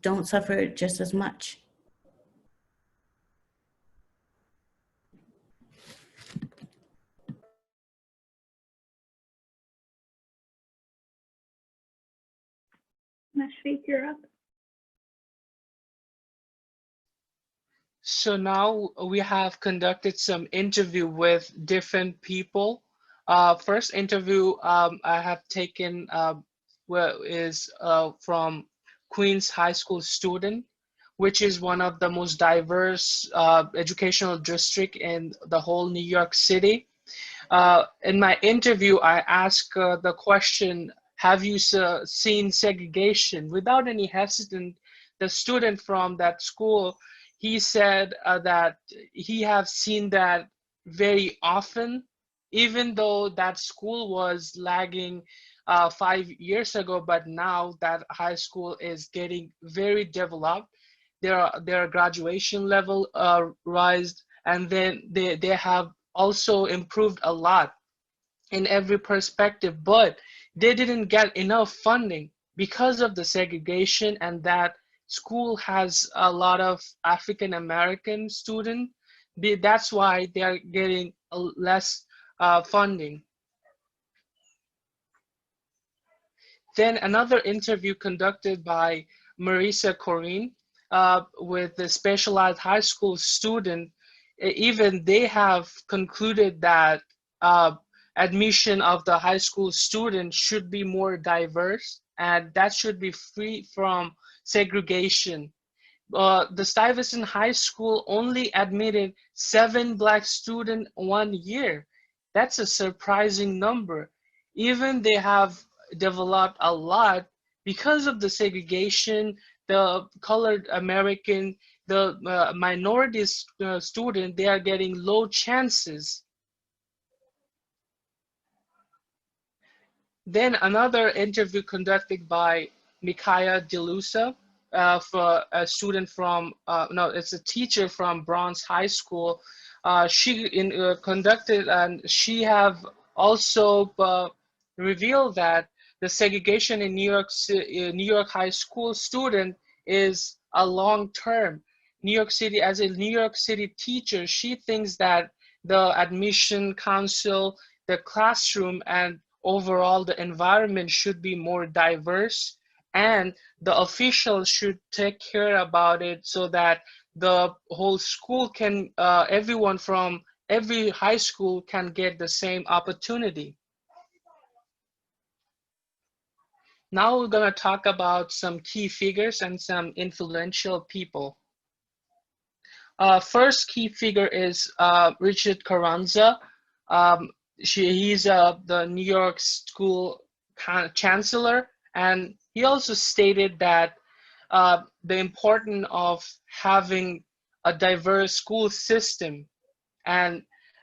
don't suffer just as much. Mushfiq, you're up. So now we have conducted some interview with different people. First interview I have taken is from Queens High School student, which is one of the most diverse educational district in the whole New York City. In my interview, I asked the question, have you seen segregation? Without any hesitant, the student from that school, he said that he have seen that very often, even though that school was lagging 5 years ago, but now that high school is getting very developed. Their graduation level rise, and then they have also improved a lot in every perspective, but they didn't get enough funding because of the segregation, and that school has a lot of African American students. That's why they are getting less funding. Then another interview conducted by Marisa Corrine with the specialized high school student. Even they have concluded that admission of the high school students should be more diverse, and that should be free from segregation. The Stuyvesant High School only admitted 7 Black students 1 year. That's a surprising number. Even they have developed a lot because of the segregation, the colored American, the minorities student, they are getting low chances. Then another interview conducted by Mikaya Delusa, for a student from, no, it's a teacher from Bronx High School. She conducted, and she have also revealed that the segregation in New York high school student is a long term. New York City, as a New York City teacher, she thinks that the admission council, the classroom, and overall the environment should be more diverse, and the officials should take care about it so that the whole school can, everyone from every high school can get the same opportunity. Now we're going to talk about some key figures and some influential people. First key figure is Richard Carranza. He's the New York School Chancellor, and he also stated that the importance of having a diverse school system, and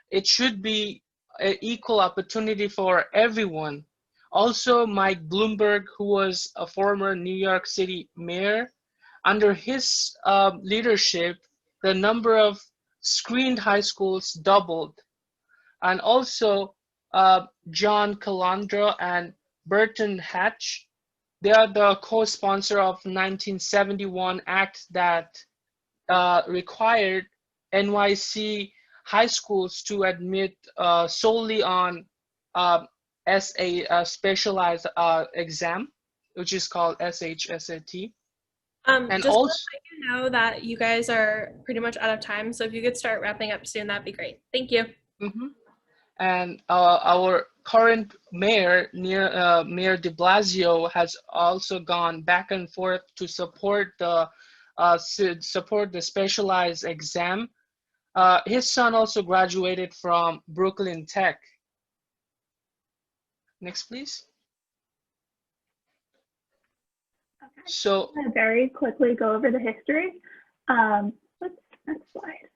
it should be an equal opportunity for everyone. Also, Mike Bloomberg, who was a former New York City mayor, under his leadership, the number of screened high schools doubled. And also John Calandra and Burton Hatch, they are the co-sponsor of 1971 act that required NYC high schools to admit solely on a specialized exam, which is called SHSAT. And Just also, to let you know that you guys are pretty much out of time, so if you could start wrapping up soon, that'd be great. Thank you. And our current mayor, Mayor de Blasio, has also gone back and forth to support the specialized exam. His son also graduated from Brooklyn Tech. Next, please. So I'm going to very quickly go over the history. Next slide.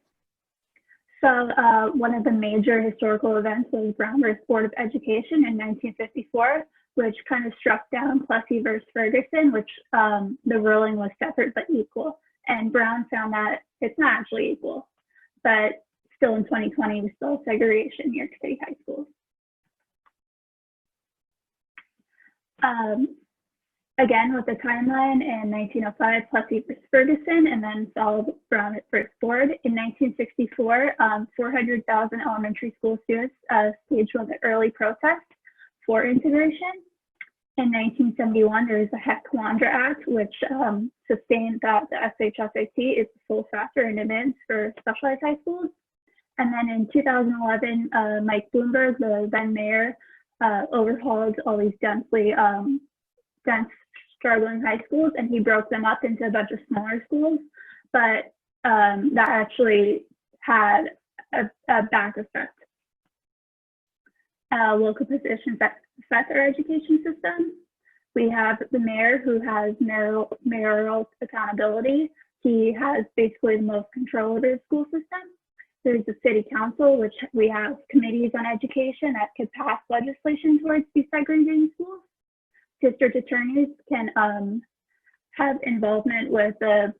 So one of the major historical events was Brown versus Board of Education in 1954, which kind of struck down Plessy versus Ferguson, which the ruling was separate but equal. And Brown found that it's not actually equal, but still in 2020, we still have segregation in New York City high schools. Again, with the timeline, in 1905, Plessy versus Ferguson, and then followed Brown versus Board. In 1964, 400,000 elementary school students staged one of the early protests for integration. In 1971, there was the Heck-Landra Act, which sustained that the SHSAT is the sole factor in admittance for specialized high schools. And then in 2011, Mike Bloomberg, the then mayor, overhauled all these dense struggling high schools, and he broke them up into a bunch of smaller schools. But that actually had a back effect. Local positions that affect our education system. We have the mayor, who has no mayoral accountability. He has basically the most control over the school system. There's the city council, which we have committees on education that could pass legislation towards desegregating schools. District attorneys can have involvement with the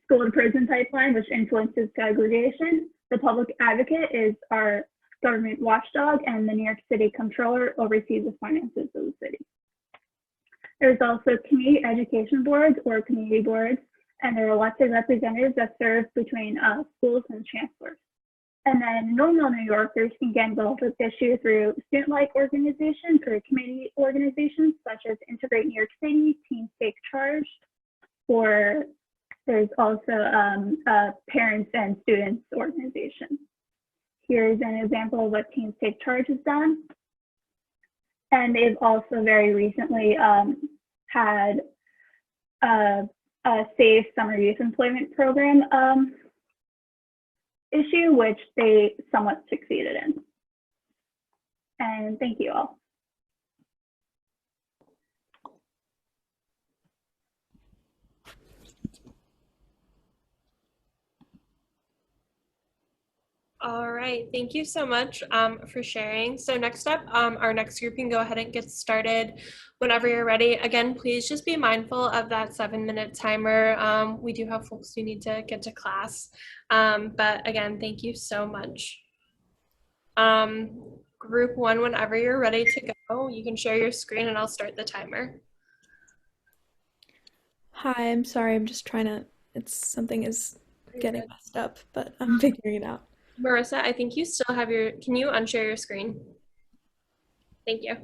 school to prison pipeline, which influences segregation. The public advocate is our government watchdog, and the New York City Comptroller oversees the finances of the city. There's also community education boards or community boards, and they're elected representatives that serve between schools and chancellors. And then normal New Yorkers can get involved with issues through student-like organizations or community organizations such as Integrate New York City, Teens Take Charge, or there's also a parents and students organization. Here's an example of what Teens Take Charge has done. And they've also very recently had a Safe Summer Youth Employment Program issue, which they somewhat succeeded in. And thank you all. All right, thank you so much for sharing. So next up, our next group can go ahead and get started whenever you're ready. Again, please just be mindful of that 7-minute timer. We do have folks who need to get to class. But again, thank you so much. Group 1, whenever you're ready to go, you can share your screen and I'll start the timer. Hi, I'm sorry, I'm just trying to, something is getting messed up, but I'm figuring it out. Marissa, I think you still have can you unshare your screen? Thank you.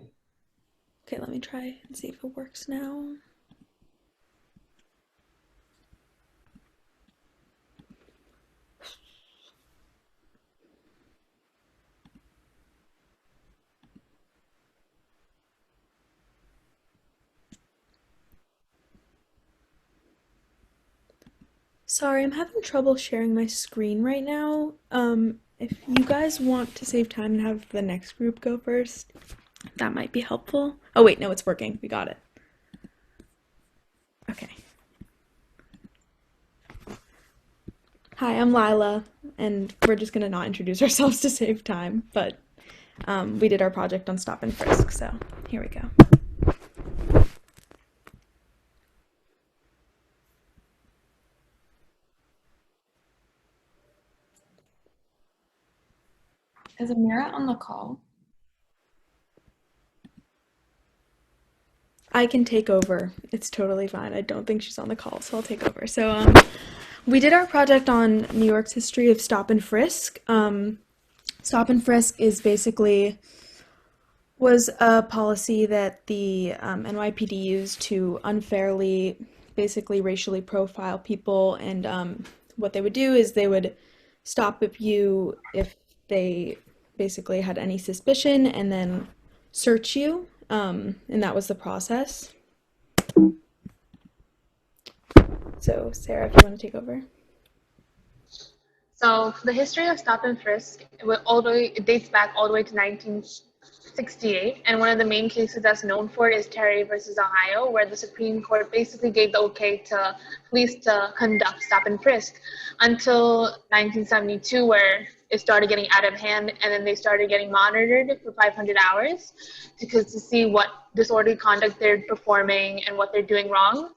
Okay, let me try and see if it works now. Sorry, I'm having trouble sharing my screen right now. If you guys want to save time and have the next group go first, that might be helpful. Oh wait, no, it's working. We got it. Okay. Hi, I'm Lila, and we're just gonna not introduce ourselves to save time, but we did our project on stop and frisk, so here we go. Is Amira on the call? I can take over. It's totally fine. I don't think she's on the call, so I'll take over. So we did our project on New York's history of stop and frisk. Stop and frisk is was a policy that the NYPD used to unfairly, basically racially profile people, and what they would do is they would stop you if they basically had any suspicion and then search you, and that was the process. So Sarah, if you want to take over. So the history of stop and frisk, it dates back all the way to 1968, and one of the main cases that's known for it is Terry versus Ohio, where the Supreme Court basically gave the okay to police to conduct stop and frisk until 1972, where it started getting out of hand, and then they started getting monitored for 500 hours to see what disorderly conduct they're performing and what they're doing wrong.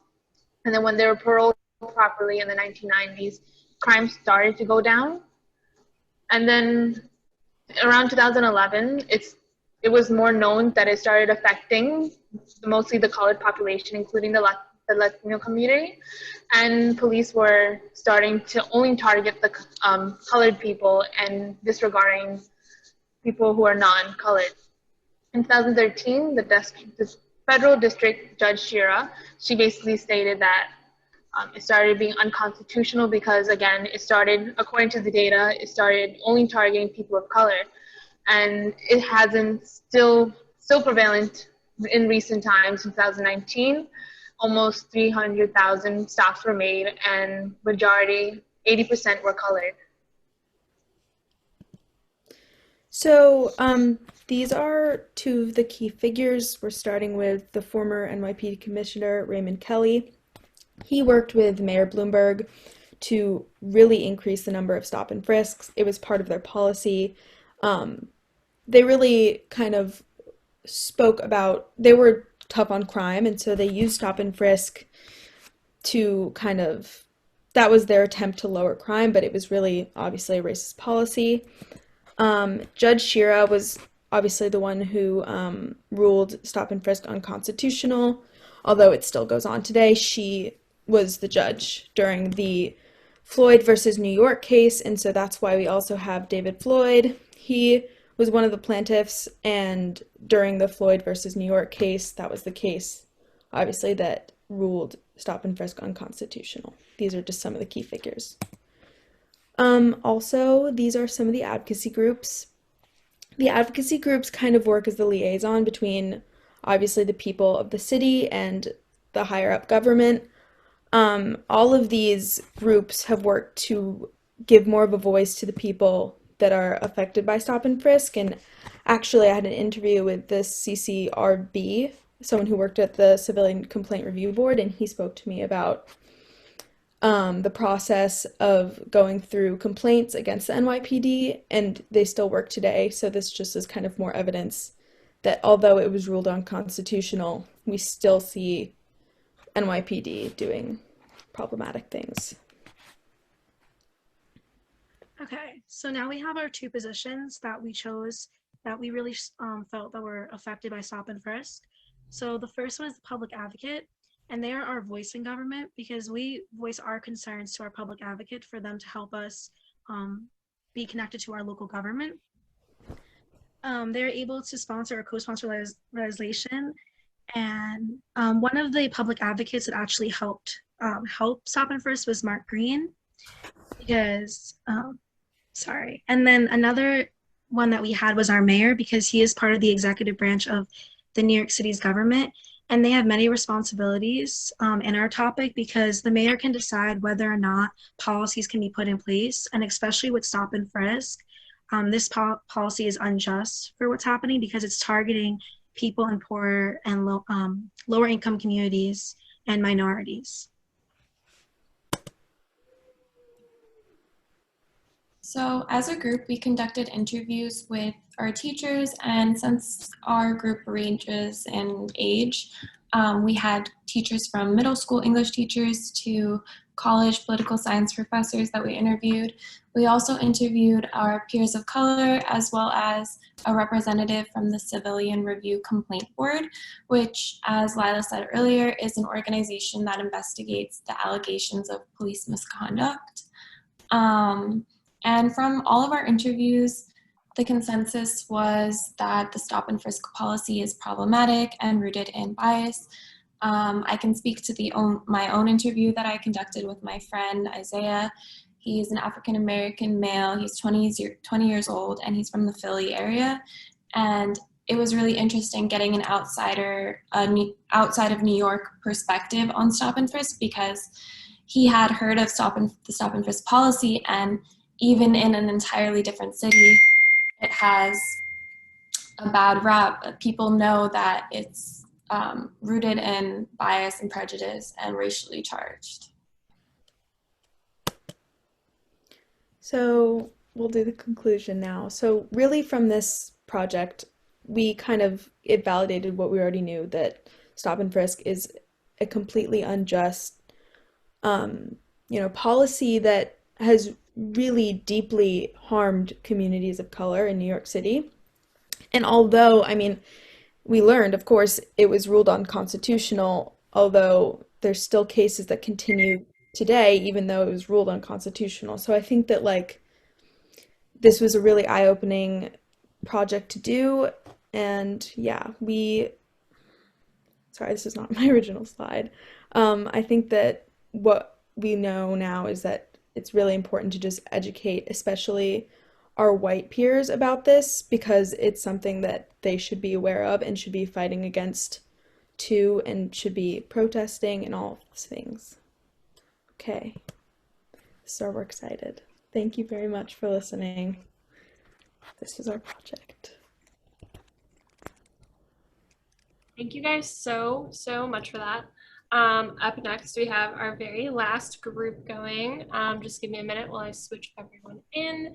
And then when they were paroled properly in the 1990s, crime started to go down. And then around 2011, it was more known that it started affecting mostly the colored population, including the Latino community, and police were starting to only target the colored people and disregarding people who are non-colored. In 2013, the federal district judge Shira, she basically stated that it started being unconstitutional because, again, it started, according to the data, it started only targeting people of color, and it hasn't still prevalent in recent times. In 2019, almost 300,000 stops were made, and majority, 80% were colored. So these are two of the key figures. We're starting with the former NYPD Commissioner Raymond Kelly. He worked with Mayor Bloomberg to really increase the number of stop and frisks. It was part of their policy. They really kind of spoke about, they were tough on crime, and so they used stop and frisk to kind of, that was their attempt to lower crime, but it was really obviously a racist policy. Judge Shira was obviously the one who ruled stop and frisk unconstitutional, although it still goes on today. She was the judge during the Floyd versus New York case, and so that's why we also have David Floyd. He was one of the plaintiffs, and during the Floyd versus New York case, that was the case, obviously, that ruled stop and frisk unconstitutional. These are just some of the key figures. Also, these are some of the advocacy groups. The advocacy groups kind of work as the liaison between, obviously, the people of the city and the higher up government. All of these groups have worked to give more of a voice to the people that are affected by stop and frisk. And actually, I had an interview with the CCRB, someone who worked at the Civilian Complaint Review Board, and he spoke to me about the process of going through complaints against the NYPD, and they still work today. So this just is kind of more evidence that although it was ruled unconstitutional, we still see NYPD doing problematic things. Okay, so now we have our two positions that we chose that we really felt that were affected by stop and frisk. So the first one is the public advocate, and they are our voice in government because we voice our concerns to our public advocate for them to help us be connected to our local government. They're able to sponsor or co-sponsor legislation, and one of the public advocates that actually helped help stop and frisk was Mark Green, because and then another one that we had was our mayor, because he is part of the executive branch of the New York City's government, and they have many responsibilities in our topic, because the mayor can decide whether or not policies can be put in place, and especially with stop and frisk, this policy is unjust for what's happening because it's targeting people in poorer and lower income communities and minorities. So as a group, we conducted interviews with our teachers, and since our group ranges in age, we had teachers from middle school English teachers to college political science professors that we interviewed. We also interviewed our peers of color, as well as a representative from the Civilian Review Complaint Board, which, as Lila said earlier, is an organization that investigates the allegations of police misconduct. And from all of our interviews, the consensus was that the stop and frisk policy is problematic and rooted in bias. I can speak to my own interview that I conducted with my friend Isaiah. He's an African-American male, he's 20 years old, and he's from the Philly area. And it was really interesting getting an outside of New York perspective on stop and frisk, because he had heard of the stop and frisk policy, and even in an entirely different city, it has a bad rap. People know that it's rooted in bias and prejudice and racially charged. So we'll do the conclusion now. So really from this project, it validated what we already knew, that stop and frisk is a completely unjust policy that has really deeply harmed communities of color in New York City. And although, we learned, of course, it was ruled unconstitutional, although there's still cases that continue today, even though it was ruled unconstitutional. So I think that this was a really eye-opening project to do. And yeah, sorry, this is not my original slide. I think that what we know now is that it's really important to just educate, especially our white peers, about this, because it's something that they should be aware of and should be fighting against too, and should be protesting and all those things. Okay, so we're excited. Thank you very much for listening. This is our project. Thank you guys so much for that. Up next, we have our very last group going. Just give me a minute while I switch everyone in.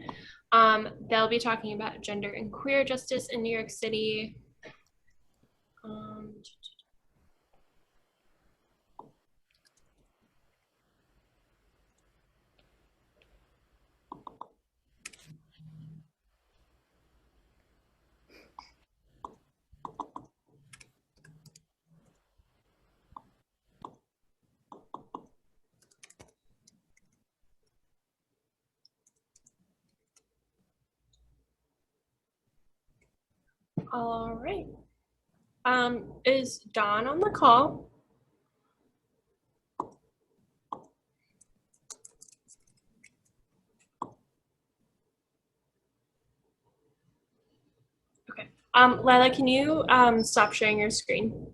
They'll be talking about gender and queer justice in New York City. All right. Is Dawn on the call? Okay. Lila, can you stop sharing your screen?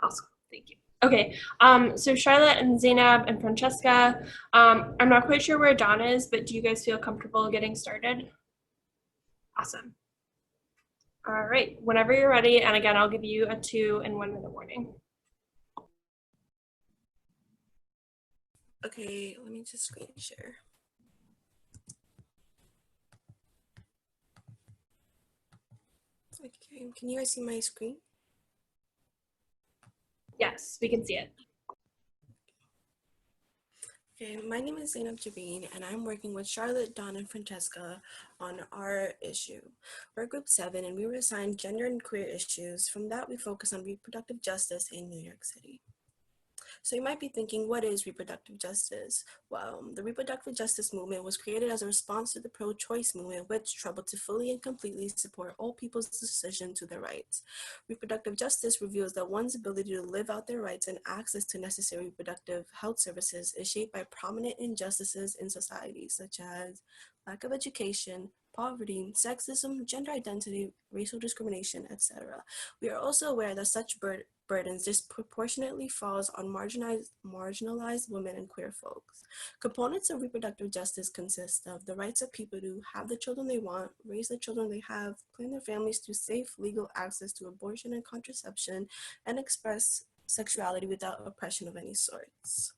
Awesome. Thank you. Okay, so Charlotte and Zainab and Francesca, I'm not quite sure where Dawn is, but do you guys feel comfortable getting started? Awesome. All right, whenever you're ready, and again, I'll give you a 2 and 1 minute warning. Okay, let me just screen share. Okay, can you guys see my screen? Yes, we can see it. Okay, my name is Zainab Jabeen, and I'm working with Charlotte, Dawn, and Francesca on our issue. We're group 7, and we were assigned gender and queer issues. From that, we focus on reproductive justice in New York City. So you might be thinking, what is reproductive justice? Well, the reproductive justice movement was created as a response to the pro-choice movement, which struggled to fully and completely support all people's decision to their rights. Reproductive justice reveals that one's ability to live out their rights and access to necessary reproductive health services is shaped by prominent injustices in society, such as lack of education, poverty, sexism, gender identity, racial discrimination, etc. We are also aware that such burdens disproportionately falls on marginalized women and queer folks. Components of reproductive justice consist of the rights of people to have the children they want, raise the children they have, plan their families through safe legal access to abortion and contraception, and express sexuality without oppression of any sorts.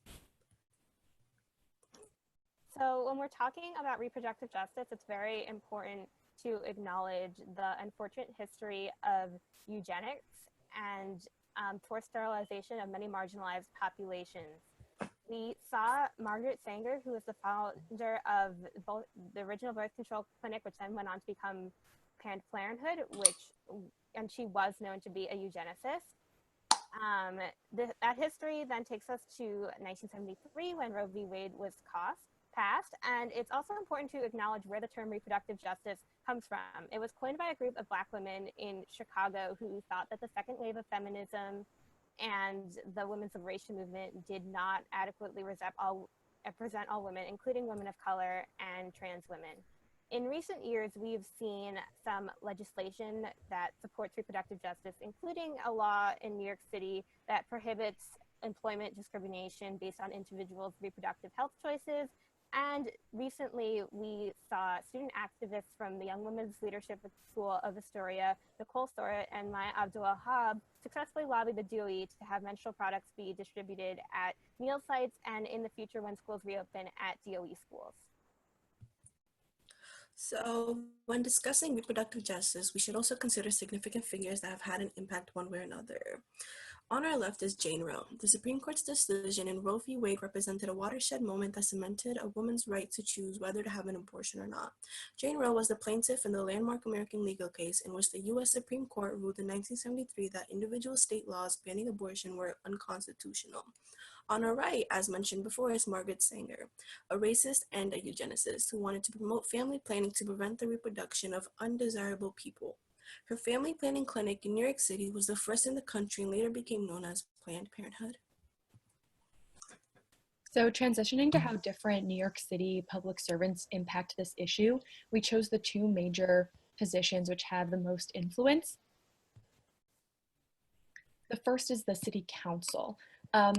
So when we're talking about reproductive justice, it's very important to acknowledge the unfortunate history of eugenics and forced sterilization of many marginalized populations. We saw Margaret Sanger, who was the founder of both the original birth control clinic, which then went on to become Planned Parenthood, and she was known to be a eugenicist. That history then takes us to 1973 when Roe v. Wade was passed, and it's also important to acknowledge where the term reproductive justice comes from. It was coined by a group of Black women in Chicago who thought that the second wave of feminism and the women's liberation movement did not adequately represent all women, including women of color and trans women. In recent years, we've seen some legislation that supports reproductive justice, including a law in New York City that prohibits employment discrimination based on individuals' reproductive health choices. And recently, we saw student activists from the Young Women's Leadership School of Astoria, Nicole Sora and Maya Abdul-Wahab, successfully lobby the DOE to have menstrual products be distributed at meal sites and in the future when schools reopen at DOE schools. So when discussing reproductive justice, we should also consider significant figures that have had an impact one way or another. On our left is Jane Roe. The Supreme Court's decision in Roe v. Wade represented a watershed moment that cemented a woman's right to choose whether to have an abortion or not. Jane Roe was the plaintiff in the landmark American legal case in which the U.S. Supreme Court ruled in 1973 that individual state laws banning abortion were unconstitutional. On our right, as mentioned before, is Margaret Sanger, a racist and a eugenicist who wanted to promote family planning to prevent the reproduction of undesirable people. Her family planning clinic in New York City was the first in the country and later became known as Planned Parenthood. So transitioning to how different New York City public servants impact this issue, we chose the two major positions which have the most influence. The first is the City Council.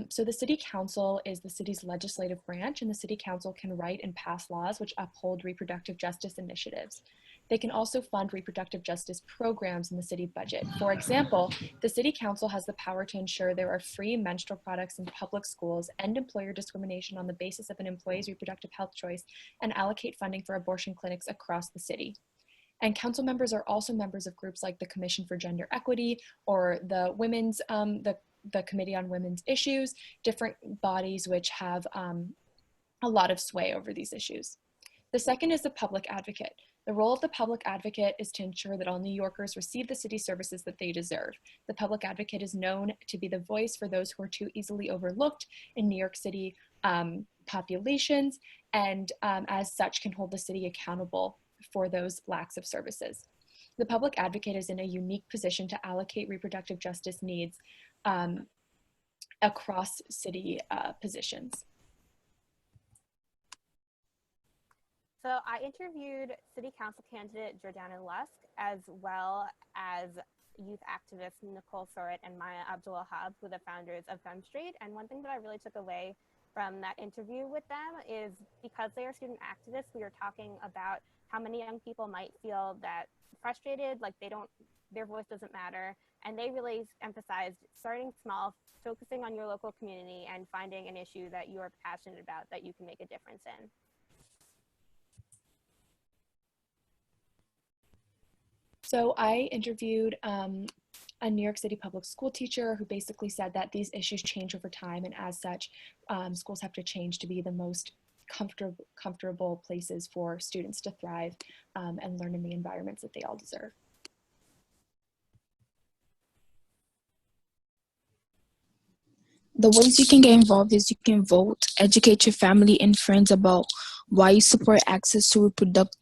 So the City Council is the city's legislative branch, and the City Council can write and pass laws which uphold reproductive justice initiatives. They can also fund reproductive justice programs in the city budget. For example, the City Council has the power to ensure there are free menstrual products in public schools, end employer discrimination on the basis of an employee's reproductive health choice, and allocate funding for abortion clinics across the city. And council members are also members of groups like the Commission for Gender Equity or the Women's, the Committee on Women's Issues, different bodies which have a lot of sway over these issues. The second is the public advocate. The role of the public advocate is to ensure that all New Yorkers receive the city services that they deserve. The public advocate is known to be the voice for those who are too easily overlooked in New York City populations, and as such can hold the city accountable for those lacks of services. The public advocate is in a unique position to allocate reproductive justice needs across city positions. So I interviewed City Council candidate Jordana Lusk, as well as youth activists Nicole Sorit and Maya Abdul-Wahab, who are the founders of Fem Street. And one thing that I really took away from that interview with them is because they are student activists, we were talking about how many young people might feel that frustrated, like their voice doesn't matter. And they really emphasized starting small, focusing on your local community and finding an issue that you are passionate about that you can make a difference in. So I interviewed a New York City public school teacher who basically said that these issues change over time, and as such, schools have to change to be the most comfortable places for students to thrive and learn in the environments that they all deserve. The ways you can get involved is you can vote, educate your family and friends about why you support access to reproductive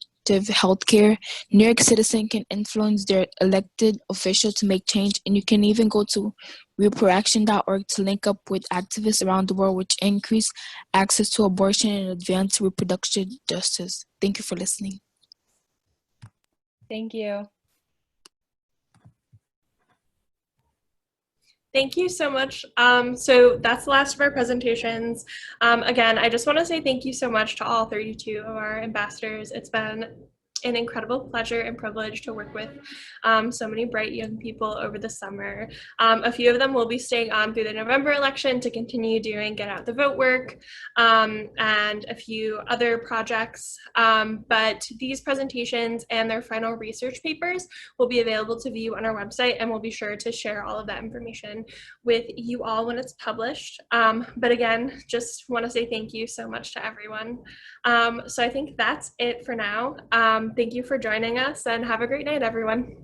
health care. New York citizens can influence their elected official to make change, and you can even go to reproaction.org to link up with activists around the world which increase access to abortion and advance reproductive justice. Thank you for listening. Thank you. Thank you so much. So that's the last of our presentations. Again, I just want to say thank you so much to all 32 of our ambassadors. It's been an incredible pleasure and privilege to work with so many bright young people over the summer. A few of them will be staying on through the November election to continue doing get out the vote work and a few other projects. But these presentations and their final research papers will be available to view on our website, and we'll be sure to share all of that information with you all when it's published. But again, just want to say thank you so much to everyone. So I think that's it for now. Thank you for joining us, and have a great night, everyone.